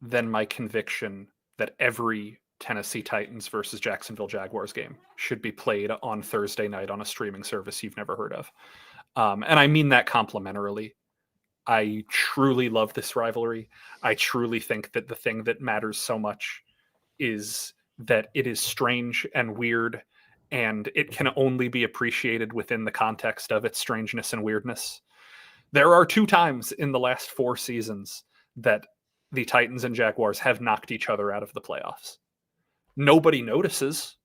than my conviction that every Tennessee Titans versus Jacksonville Jaguars game should be played on Thursday night on a streaming service you've never heard of. And I mean that complimentarily. I truly love this rivalry. I truly think that the thing that matters so much is that it is strange and weird, and it can only be appreciated within the context of its strangeness and weirdness. There are 2 times in the last 4 seasons that the Titans and Jaguars have knocked each other out of the playoffs. Nobody notices.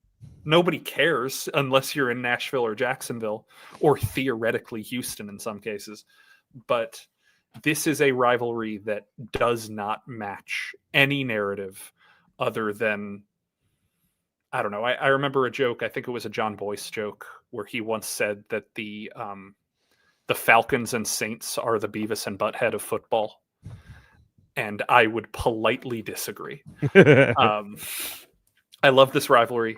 Nobody cares unless you're in Nashville or Jacksonville, or theoretically Houston in some cases. But this is a rivalry that does not match any narrative other than, I don't know. I remember a joke. I think it was a John Boyce joke where he once said that the Falcons and Saints are the Beavis and Butthead of football. And I would politely disagree. I love this rivalry.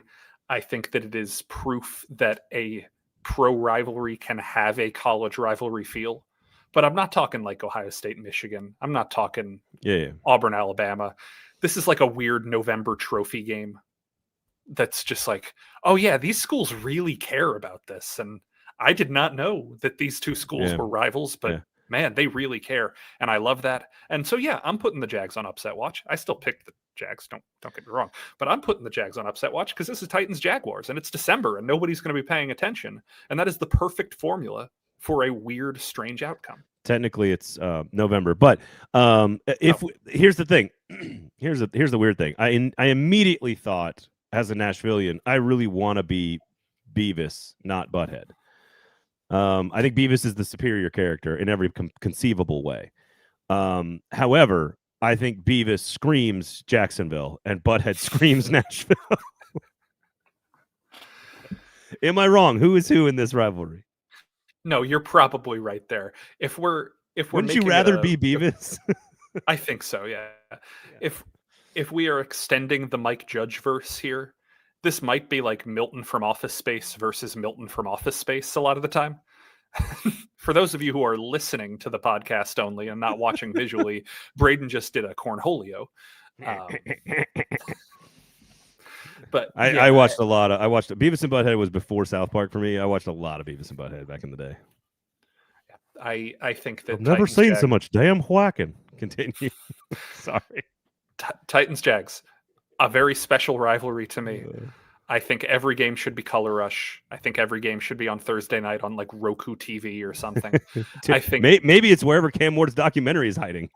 I think that it is proof that a pro rivalry can have a college rivalry feel. But I'm not talking like Ohio State, Michigan. I'm not talking Auburn, Alabama. This is like a weird November trophy game that's just like, oh yeah, these schools really care about this. And I did not know that these 2 schools were rivals, but man, they really care. And I love that. And so, yeah, I'm putting the Jags on upset watch. I still picked the Jags, don't get me wrong, but I'm putting the Jags on upset watch because this is Titans-Jaguars and it's December and nobody's going to be paying attention. And that is the perfect formula for a weird, strange outcome. Technically it's November, but here's the thing. Here's the weird thing. I immediately thought, as a Nashvilleian, I really want to be Beavis, not Butthead. I think Beavis is the superior character in every conceivable way. However, I think Beavis screams Jacksonville and Butthead screams Nashville. Am I wrong? Who is who in this rivalry? No, you're probably right there. Wouldn't you rather be Beavis? I think so, yeah. If we are extending the Mike Judge verse here, this might be like Milton from Office Space versus Milton from Office Space a lot of the time. For those of you who are listening to the podcast only and not watching visually, Braden just did a cornholio. But I watched a lot of. I watched Beavis and Butthead was before South Park for me. I watched a lot of Beavis and Butthead back in the day. I think that I've never seen so much damn whacking. Continue. Sorry. Titans-Jags, a very special rivalry to me. I think every game should be Color Rush. I think every game should be on Thursday night on like Roku TV or something. I think maybe it's wherever Cam Ward's documentary is hiding.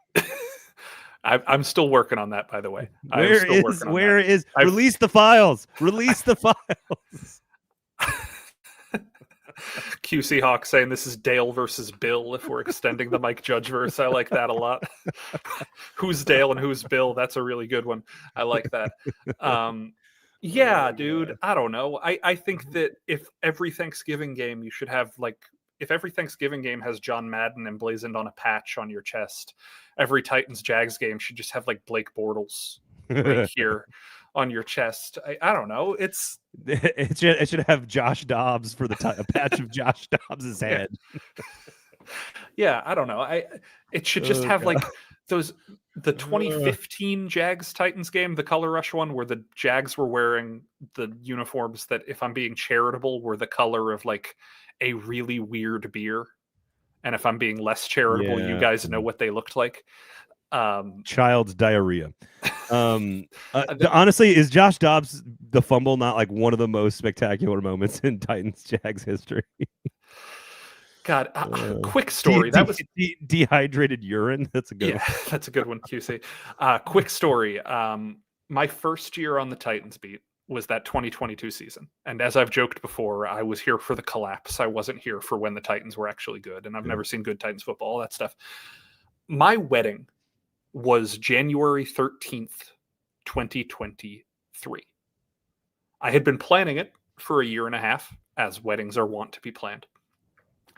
I'm still working on that, by the way. Where is release the files? Release the files. QC Hawk saying this is Dale versus Bill if we're extending the Mike Judge verse. I like that a lot. Who's Dale and who's Bill? That's a really good one. I like that. Yeah, dude. I don't know. I think that if every Thanksgiving game you should have if every Thanksgiving game has John Madden emblazoned on a patch on your chest, every Titans-Jags game should just have like Blake Bortles right here on your chest. I don't know. It should have Josh Dobbs for a patch of Josh Dobbs's head. Yeah, I don't know. It should just have like the 2015 Jags Titans game, the Color Rush one, where the Jags were wearing the uniforms that, if I'm being charitable, were the color of like a really weird beer. And if I'm being less charitable, you guys know what they looked like. Child's diarrhea. Honestly, is Josh Dobbs the fumble not like one of the most spectacular moments in Titans-Jags history? God, quick story. That was dehydrated urine. That's a good one. That's a good one, QC. Quick story. My first year on the Titans beat was that 2022 season. And as I've joked before, I was here for the collapse. I wasn't here for when the Titans were actually good. And I've never seen good Titans football, all that stuff. My wedding was January 13th, 2023. I had been planning it for a year and a half, as weddings are wont to be planned.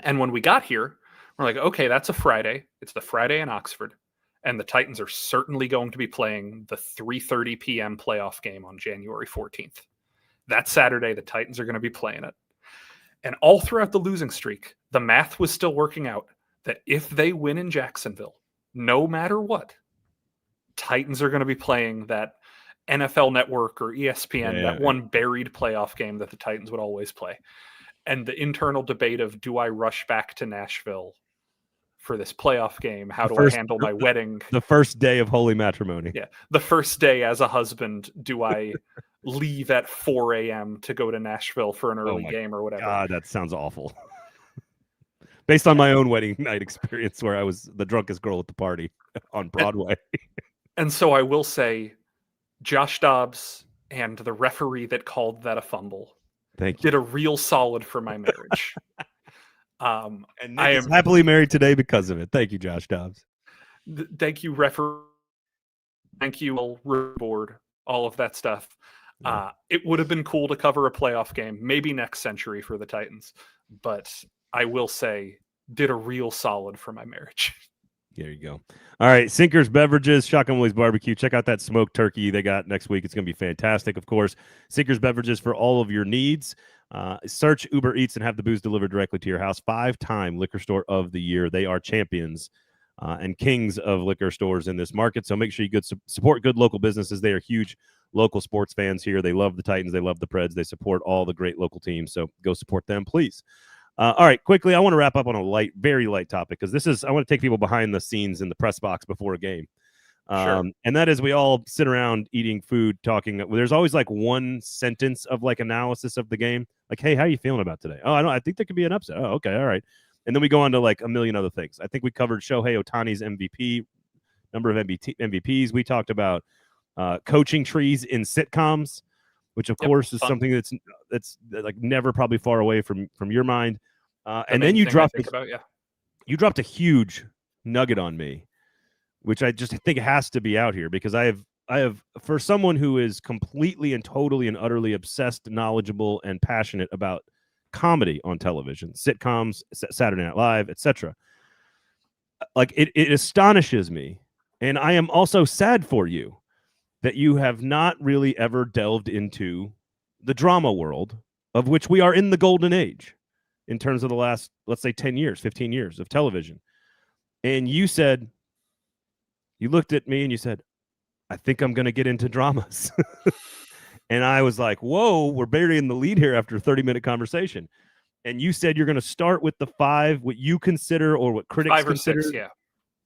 And when we got here, we're like, okay, that's a Friday. It's the Friday in Oxford. And the Titans are certainly going to be playing the 3:30 p.m. playoff game on January 14th. That Saturday, the Titans are going to be playing it. And all throughout the losing streak, the math was still working out that if they win in Jacksonville, no matter what, Titans are going to be playing that NFL Network or ESPN, that one buried playoff game that the Titans would always play. And the internal debate of, do I rush back to Nashville for this playoff game? How do I handle my wedding? The first day of holy matrimony. Yeah. The first day as a husband, do I leave at 4 a.m. to go to Nashville for an early game or whatever? God, that sounds awful. Based on my own wedding night experience where I was the drunkest girl at the party on Broadway. And so I will say, Josh Dobbs and the referee that called that a fumble did a real solid for my marriage. And I am happily married today because of it. Thank you, Josh Dobbs. Thank you, referee. Thank you, board, all of that stuff. It would have been cool to cover a playoff game, maybe next century for the Titans. But I will say, did a real solid for my marriage. There you go. All right, Sinkers Beverages, Shotgun Willie's Barbecue. Check out that smoked turkey they got next week. It's going to be fantastic, of course. Sinkers Beverages for all of your needs. Search Uber Eats and have the booze delivered directly to your house. 5-time liquor store of the year. They are champions and kings of liquor stores in this market. So make sure you support good local businesses. They are huge local sports fans here. They love the Titans. They love the Preds. They support all the great local teams. So go support them, please. All right, quickly, I want to wrap up on a very light topic because I want to take people behind the scenes in the press box before a game. Sure. And that is, we all sit around eating food, talking. There's always like one sentence of like analysis of the game. Like, hey, how are you feeling about today? Oh, I think there could be an upset. Oh, okay. All right. And then we go on to like a million other things. I think we covered Shohei Ohtani's MVP, number of MVPs. We talked about coaching trees in sitcoms, which of course is something that's like never probably far away from your mind. And then you dropped a huge nugget on me, which I just think has to be out here because I have for someone who is completely and totally and utterly obsessed, knowledgeable, and passionate about comedy on television, sitcoms, Saturday Night Live, etc. Like it astonishes me, and I am also sad for you that you have not really ever delved into the drama world, of which we are in the golden age in terms of the last, let's say, 10 years, 15 years of television. And you looked at me and you said, I think I'm going to get into dramas. And I was like, whoa, we're burying the lead here after a 30-minute conversation. And you said you're going to start with the 5, what you consider or what critics 5 or consider 6, yeah.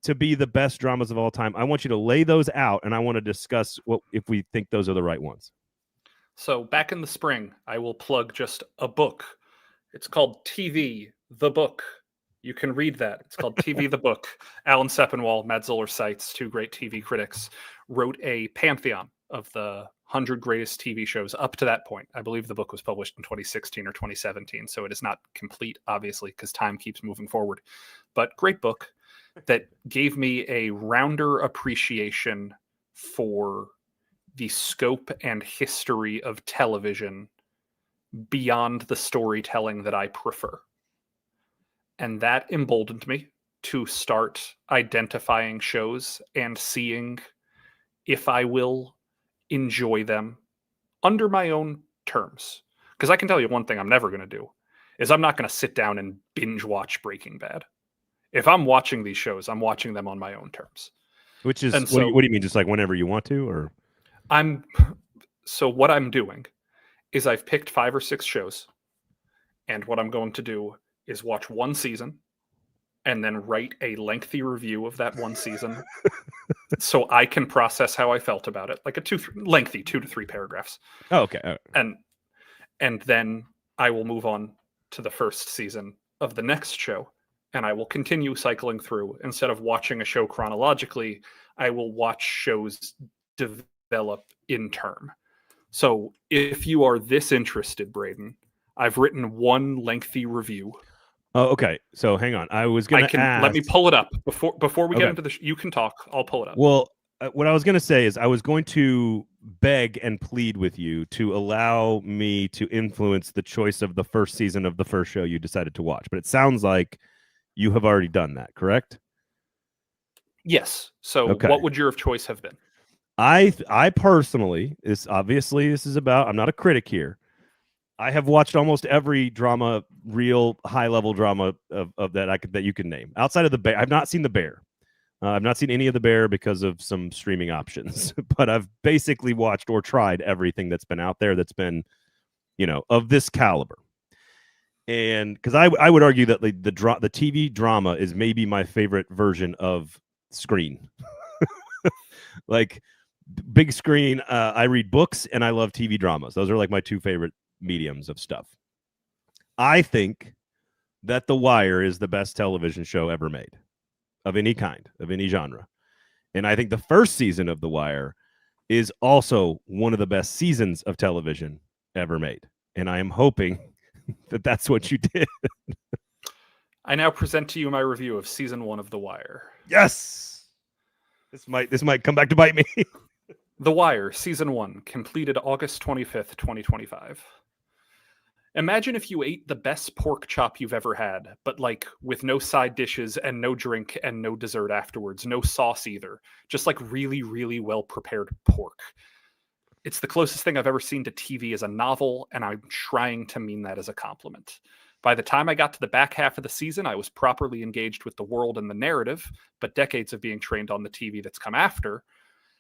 to be the best dramas of all time. I want you to lay those out, and I want to discuss what if we think those are the right ones. So back in the spring, I will plug just a book. It's called TV, the Book. You can read that. It's called TV, the Book. Alan Sepinwall, Matt Zoller Seitz, 2 great TV critics, wrote a pantheon of the 100 greatest TV shows up to that point. I believe the book was published in 2016 or 2017, so it is not complete, obviously, because time keeps moving forward. But great book that gave me a rounder appreciation for the scope and history of television beyond the storytelling that I prefer. And that emboldened me to start identifying shows and seeing if I will enjoy them under my own terms. Because I can tell you one thing I'm never going to do is I'm not going to sit down and binge watch Breaking Bad. If I'm watching these shows, I'm watching them on my own terms. Which is, what do you mean? Just like whenever you want to, or? So what I'm doing is I've picked 5 or 6 shows, and what I'm going to do is watch one season and then write a lengthy review of that one season so I can process how I felt about it, like a lengthy 2 to 3 paragraphs. Oh, okay. Right. And then I will move on to the first season of the next show, and I will continue cycling through. Instead of watching a show chronologically, I will watch shows develop in turn. So if you are this interested, Braden, I've written one lengthy review. Oh, okay. So hang on. I was going to ask. Let me pull it up before we get into the. You can talk. I'll pull it up. Well, what I was going to say is I was going to beg and plead with you to allow me to influence the choice of the first season of the first show you decided to watch. But it sounds like you have already done that, correct? Yes. So what would your choice have been? I personally, this is about, I'm not a critic here. I have watched almost every drama, real high-level drama of that you can name. Outside of The Bear, I've not seen The Bear. I've not seen any of The Bear because of some streaming options. But I've basically watched or tried everything that's been out there that's been, of this caliber. And because I would argue that the TV drama is maybe my favorite version of screen. Like big screen, I read books and I love TV dramas. Those are like my 2 favorite mediums of stuff. I think that The Wire is the best television show ever made of any kind, of any genre. And I think the first season of The Wire is also one of the best seasons of television ever made. And I am hoping that that's what you did. I now present to you my review of season 1 of The Wire. Yes. This might come back to bite me. The Wire, season 1, completed August 25th, 2025. Imagine if you ate the best pork chop you've ever had, but like with no side dishes and no drink and no dessert afterwards, no sauce either. Just like really, really well prepared pork. It's the closest thing I've ever seen to TV as a novel, and I'm trying to mean that as a compliment. By the time I got to the back half of the season, I was properly engaged with the world and the narrative, but decades of being trained on the TV that's come after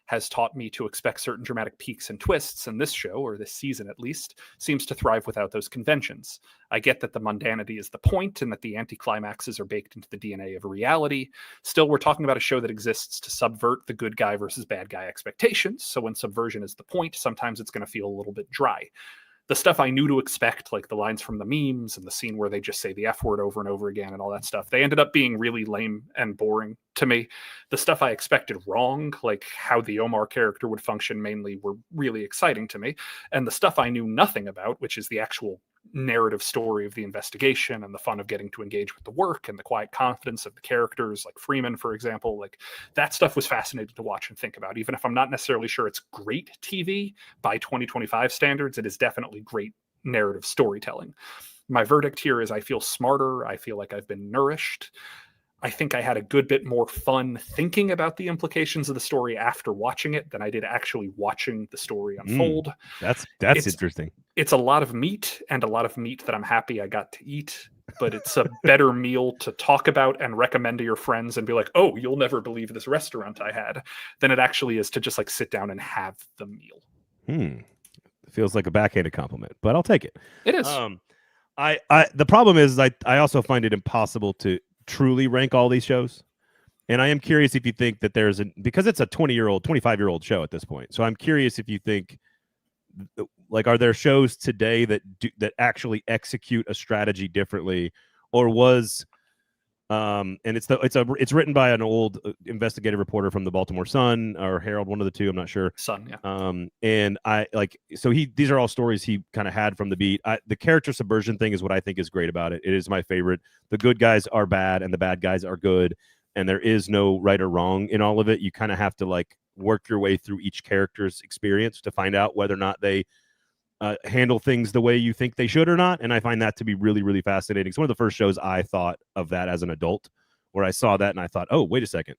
has taught me to expect certain dramatic peaks and twists, and this show, or this season at least, seems to thrive without those conventions. I get that the mundanity is the point and that the anticlimaxes are baked into the DNA of reality. Still, we're talking about a show that exists to subvert the good guy versus bad guy expectations, so when subversion is the point, sometimes it's going to feel a little bit dry. The stuff I knew to expect, like the lines from the memes and the scene where they just say the F word over and over again and all that stuff, they ended up being really lame and boring to me. The stuff I expected wrong, like how the Omar character would function mainly, were really exciting to me. And the stuff I knew nothing about, which is the actual narrative story of the investigation and the fun of getting to engage with the work and the quiet confidence of the characters, like Freeman, for example, like that stuff was fascinating to watch and think about. Even if I'm not necessarily sure it's great TV by 2025 standards, it is definitely great narrative storytelling. My verdict here is I feel smarter. I feel like I've been nourished. I think I had a good bit more fun thinking about the implications of the story after watching it than I did actually watching the story unfold. That's interesting. It's a lot of meat and a lot of meat that I'm happy I got to eat, but it's a better meal to talk about and recommend to your friends and be like, oh, you'll never believe this restaurant I had, than it actually is to just like sit down and have the meal. Feels like a backhanded compliment, but I'll take it. It is. The problem is I also find it impossible to truly rank all these shows. And I am curious if you think that because it's a 20-year-old, 25-year-old show at this point. So I'm curious if you think, like, are there shows today that actually execute a strategy differently, or was and it's written by an old investigative reporter from the Baltimore Sun or Herald, one of the two, I'm not sure. Sun, yeah. And these are all stories he kind of had from the beat. The character subversion thing is what I think is great about it. It is my favorite. The good guys are bad and the bad guys are good, and there is no right or wrong in all of it. You kind of have to like work your way through each character's experience to find out whether or not they handle things the way you think they should or not. And I find that to be really, really fascinating. It's one of the first shows I thought of that as an adult, where I saw that and I thought, oh, wait a second.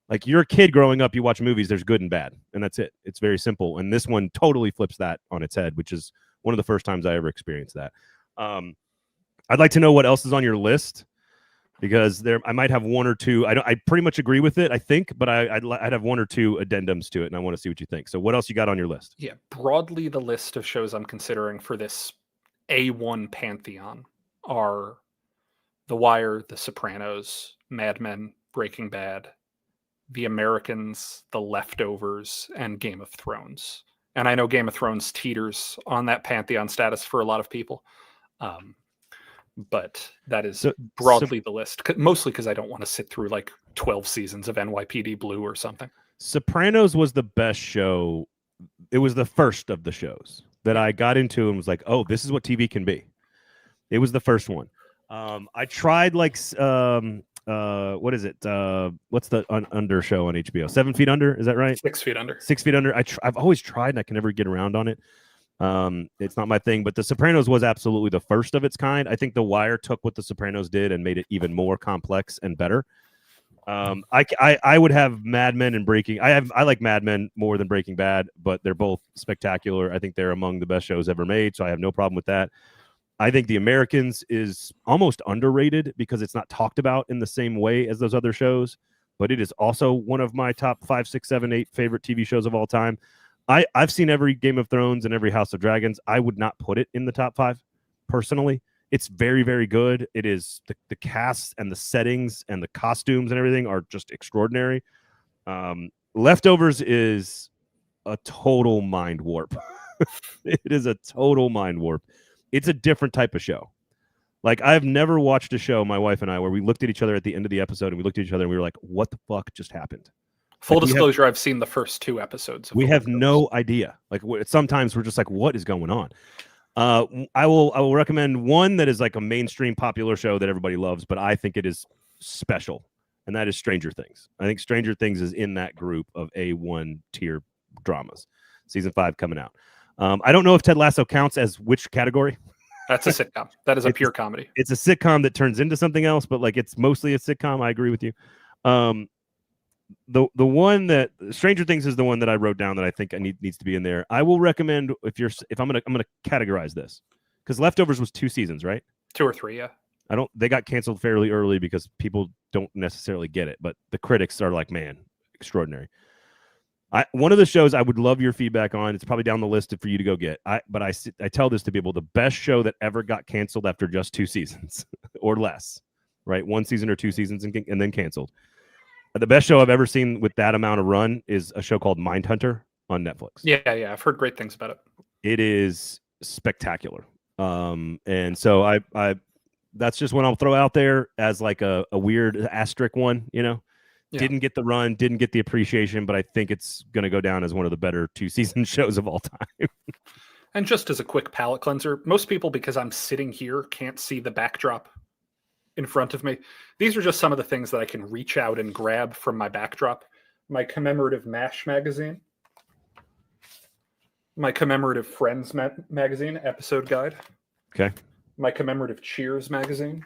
Like, you're a kid growing up, you watch movies, there's good and bad, and that's it. It's very simple. And this one totally flips that on its head, which is one of the first times I ever experienced that. I'd like to know what else is on your list, because I might have one or two. I pretty much agree with it, I think, but I'd have one or two addendums to it, and I want to see what you think. So what else you got on your list? Yeah, broadly, the list of shows I'm considering for this A1 pantheon are The Wire, The Sopranos, Mad Men, Breaking Bad, The Americans, The Leftovers, and Game of Thrones. And I know Game of Thrones teeters on that pantheon status for a lot of people. But that is broadly the list, mostly because I don't want to sit through like 12 seasons of NYPD Blue or something. Sopranos was the best show. It was the first of the shows that I got into and was like, oh, this is what TV can be. It was the first one. I tried what is it? What's the under show on HBO? 7 Feet Under? Is that right? 6 Feet Under. 6 Feet Under. I've always tried and I can never get around on it. It's not my thing, but The Sopranos was absolutely the first of its kind. I think The Wire took what The Sopranos did and made it even more complex and better. I would have Mad Men and Breaking. I like Mad Men more than Breaking Bad, but they're both spectacular. I think they're among the best shows ever made, so I have no problem with that. I think The Americans is almost underrated because it's not talked about in the same way as those other shows, but it is also one of my top 5, 6, 7, 8 favorite TV shows of all time. I've seen every Game of Thrones and every House of Dragons. I would not put it in the top 5 personally. It's very, very good. It is the cast and the settings and the costumes and everything are just extraordinary. Leftovers is a total mind warp. It is a total mind warp. It's a different type of show. Like, I've never watched a show, my wife and I, where we looked at each other at the end of the episode and we looked at each other and we were like, what the fuck just happened? Full disclosure, I've seen the first 2 episodes. We have no idea. Like, sometimes we're just like, what is going on? I will recommend one that is like a mainstream popular show that everybody loves, but I think it is special, and that is Stranger Things. I think Stranger Things is in that group of A1 tier dramas. Season 5 coming out. I don't know if Ted Lasso counts as which category. That's a sitcom. That is a pure comedy. It's a sitcom that turns into something else, but like, it's mostly a sitcom. I agree with you. The one that Stranger Things is the one that I wrote down that I think needs to be in there. I will recommend if I'm gonna categorize this, because Leftovers was 2 seasons, right? 2 or 3, yeah. They got canceled fairly early because people don't necessarily get it, but the critics are like, man, extraordinary. One of the shows I would love your feedback on. It's probably down the list for you to go get. But I tell this to people: the best show that ever got canceled after just 2 seasons or less, right? 1 season or 2 seasons and then canceled. The best show I've ever seen with that amount of run is a show called Mindhunter on Netflix. Yeah, I've heard great things about it. It is spectacular. And so I that's just one I'll throw out there as like a weird asterisk one, you know. Yeah. Didn't get the run, didn't get the appreciation, but I think it's going to go down as one of the better 2-season shows of all time. And just as a quick palate cleanser, most people, because I'm sitting here, can't see the backdrop in front of me. These are just some of the things that I can reach out and grab from my backdrop. My commemorative MASH magazine, my commemorative Friends magazine episode guide. Okay. My commemorative Cheers magazine.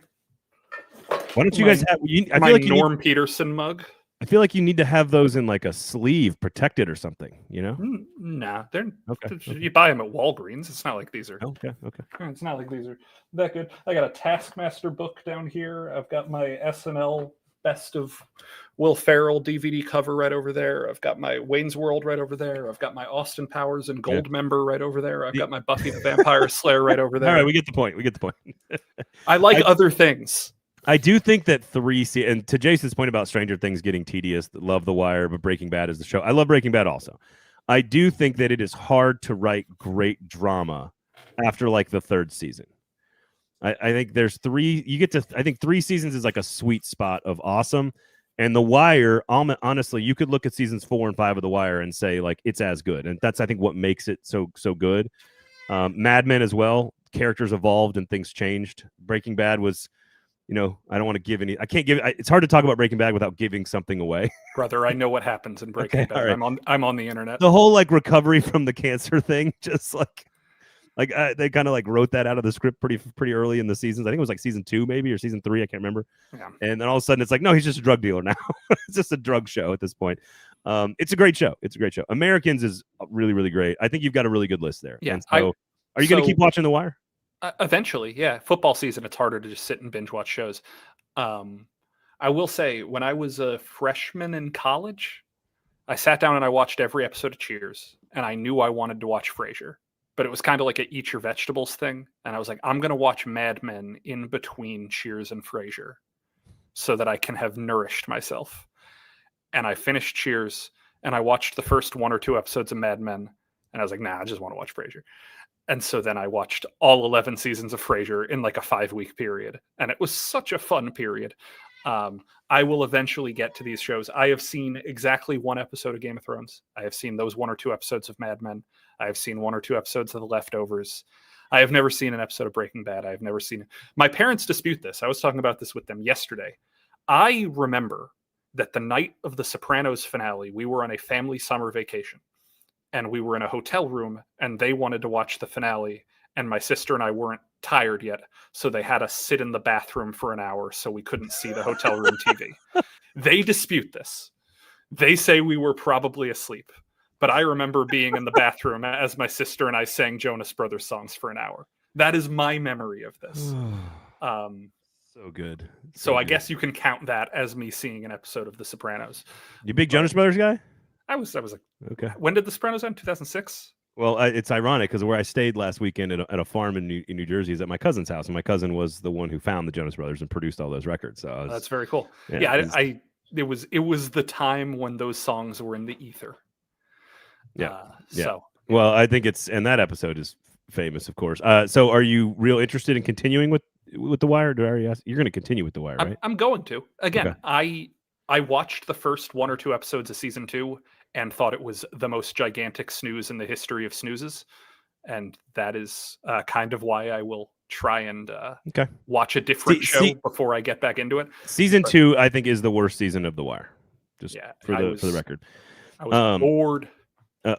Why don't you guys have my Norm Peterson mug? I feel like you need to have those in like a sleeve, protected or something, you know? Nah, they're okay. You buy them at Walgreens. It's not like these are. Okay. It's not like these are that good. I got a Taskmaster book down here. I've got my SNL best of Will Ferrell DVD cover right over there. I've got my Wayne's World right over there. I've got my Austin Powers and Gold member right over there. I've got my Buffy the Vampire Slayer right over there. All right, we get the point. I like other things. I do think that and to Jason's point about Stranger Things getting tedious, love The Wire, but Breaking Bad is the show. I love Breaking Bad also. I do think that it is hard to write great drama after like the third season. I think there's I think 3 seasons is like a sweet spot of awesome. And The Wire, honestly, you could look at seasons 4 and 5 of The Wire and say like it's as good. And that's, I think, what makes it so good. Mad Men as well. Characters evolved and things changed. Breaking Bad was, I don't want to give any. I can't give. It's hard to talk about Breaking Bad without giving something away. Brother, I know what happens in Breaking Bad. Right. I'm on the internet. The whole like recovery from the cancer thing, just like they kind of like wrote that out of the script pretty early in the seasons. I think it was like season 2 maybe or season 3. I can't remember. Yeah. And then all of a sudden it's like, no, he's just a drug dealer now. It's just a drug show at this point. It's a great show. Americans is really, really great. I think you've got a really good list there. Yeah. And so, are you going to keep watching The Wire? Eventually, yeah. Football season, it's harder to just sit and binge watch shows. I will say, when I was a freshman in college, I sat down and I watched every episode of Cheers, and I knew I wanted to watch Frasier. But it was kind of like a eat your vegetables thing. And I was like, I'm going to watch Mad Men in between Cheers and Frasier so that I can have nourished myself. And I finished Cheers and I watched the first 1 or 2 episodes of Mad Men. And I was like, nah, I just want to watch Frasier. And so then I watched all 11 seasons of Frasier in like a 5-week period. And it was such a fun period. I will eventually get to these shows. I have seen exactly 1 episode of Game of Thrones. I have seen those 1 or 2 episodes of Mad Men. I have seen 1 or 2 episodes of The Leftovers. I have never seen an episode of Breaking Bad. I have never seen it. My parents dispute this. I was talking about this with them yesterday. I remember that the night of the Sopranos finale, we were on a family summer vacation. And we were in a hotel room, and they wanted to watch the finale. And my sister and I weren't tired yet, so they had us sit in the bathroom for an hour so we couldn't see the hotel room TV. They dispute this. They say we were probably asleep. But I remember being in the bathroom as my sister and I sang Jonas Brothers songs for an hour. That is my memory of this. So good. So I guess you can count that as me seeing an episode of The Sopranos. You big Jonas Brothers guy? I was like, okay. When did The Sopranos end? 2006? Well, it's ironic because where I stayed last weekend at a farm in New Jersey is at my cousin's house, and my cousin was the one who found the Jonas Brothers and produced all those records. So that's very cool. Yeah, it was the time when those songs were in the ether. Yeah. So well, I think and that episode is famous, of course. So are you real interested in continuing with The Wire? You're going to continue with The Wire, right? I'm going to. Again, okay. I watched the first 1 or 2 episodes of season 2 and thought it was the most gigantic snooze in the history of snoozes. And that is kind of why I will try and watch a different show before I get back into it. Season 2, I think, is the worst season of The Wire. Just for the record. I was bored.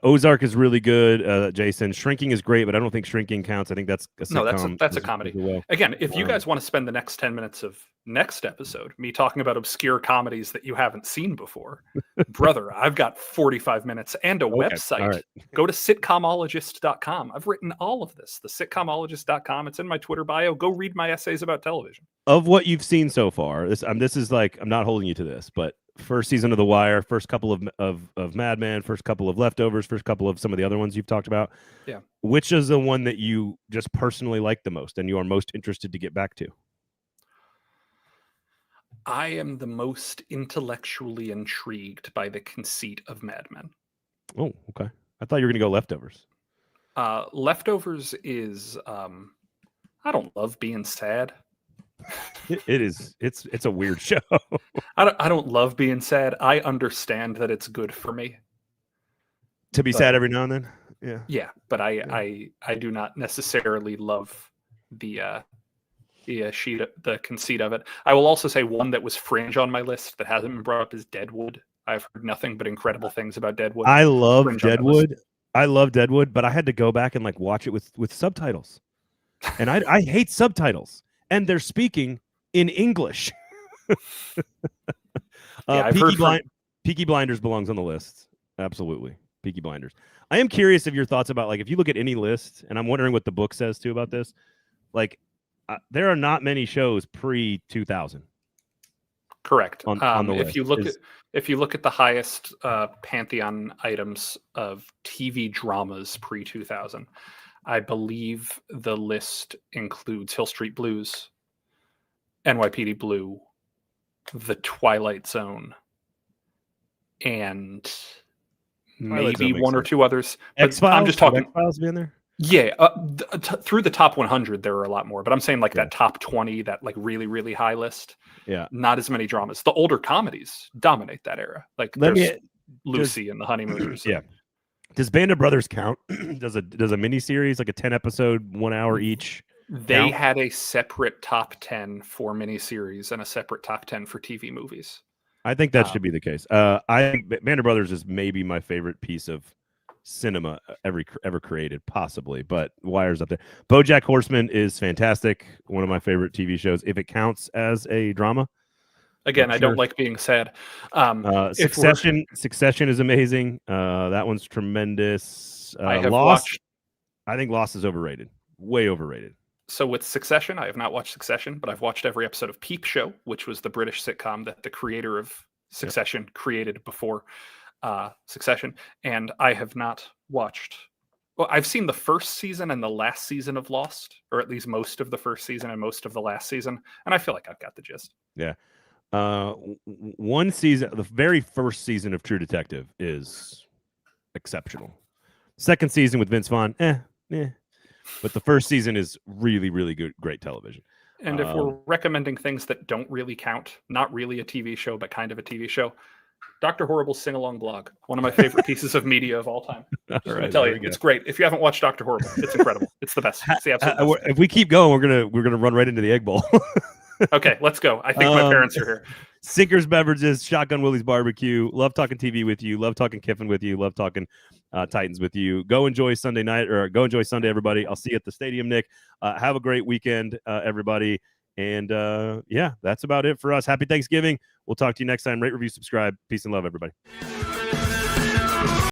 Ozark is really good, Jason. Shrinking is great, but I don't think Shrinking counts. I think that's a sitcom. That's a comedy. Well. Again, if you guys want to spend the next 10 minutes of next episode me talking about obscure comedies that you haven't seen before, brother, I've got 45 minutes and a website. Right. Go to sitcomologist.com. I've written all of this. The sitcomologist.com. It's in my Twitter bio. Go read my essays about television. Of what you've seen so far, this is like, I'm not holding you to this, but first season of The Wire, first couple of Mad Men, first couple of Leftovers, first couple of some of the other ones you've talked about. Yeah. Which is the one that you just personally like the most and you are most interested to get back to? I am the most intellectually intrigued by the conceit of Mad Men. Oh, okay. I thought you were going to go Leftovers. Leftovers is, I don't love being sad. It is. It's a weird show. I don't love being sad. I understand that it's good for me to be sad every now and then. Yeah. Yeah, but I do not necessarily love the conceit of it. I will also say one that was fringe on my list that hasn't been brought up is Deadwood. I've heard nothing but incredible things about Deadwood. I love Deadwood, but I had to go back and like watch it with subtitles, and I hate subtitles. And they're speaking in English. Peaky Blinders belongs on the list. Absolutely. Peaky Blinders. I am curious of your thoughts about, like, if you look at any list, and I'm wondering what the book says too about this, like, there are not many shows pre-2000. Correct. on the if list. If you look at the highest pantheon items of TV dramas pre-2000, I believe the list includes Hill Street Blues, NYPD Blue, The Twilight Zone, and maybe one or two others. X-Files? I'm just talking. X-Files be in there? Yeah, through the top 100, there are a lot more. But I'm saying like that top 20, that like really, really high list. Yeah. Not as many dramas. The older comedies dominate that era. Like there's Lucy and The Honeymooners. Yeah. Does Band of Brothers count? does a miniseries, like a 10-episode, 1 hour each? They had a separate top 10 for miniseries and a separate top 10 for TV movies. I think that should be the case. I think Band of Brothers is maybe my favorite piece of cinema ever created, possibly, but Wire's up there. BoJack Horseman is fantastic, one of my favorite TV shows, if it counts as a drama. Again, I don't like being sad. Succession is amazing. That one's tremendous. I have Lost. watched. I think Lost is overrated, way overrated. So with Succession, I have not watched Succession, but I've watched every episode of Peep Show, which was the British sitcom that the creator of Succession created before Succession, and I have not watched. Well, I've seen the first season and the last season of Lost, or at least most of the first season and most of the last season, and I feel like I've got the gist. Yeah. One season, the very first season of True Detective is exceptional. Second season with Vince Vaughn, but the first season is really, really good, great television. And if we're recommending things that don't really count, not really a TV show, but kind of a TV show, Dr. Horrible's sing-along blog, one of my favorite pieces of media of all time. Just all want right, to tell you, it's great. If you haven't watched Dr. Horrible, it's incredible. It's the best. It's the absolute best. If we keep going, we're gonna run right into the Egg Bowl. Okay, let's go. I think my parents are here. Sinkers Beverages, Shotgun Willie's Barbecue. Love talking TV with you. Love talking Kiffin with you. Love talking Titans with you. Go enjoy Sunday night, or go enjoy Sunday, everybody. I'll see you at the stadium, Nick. Have a great weekend, everybody. And that's about it for us. Happy Thanksgiving. We'll talk to you next time. Rate, review, subscribe. Peace and love, everybody.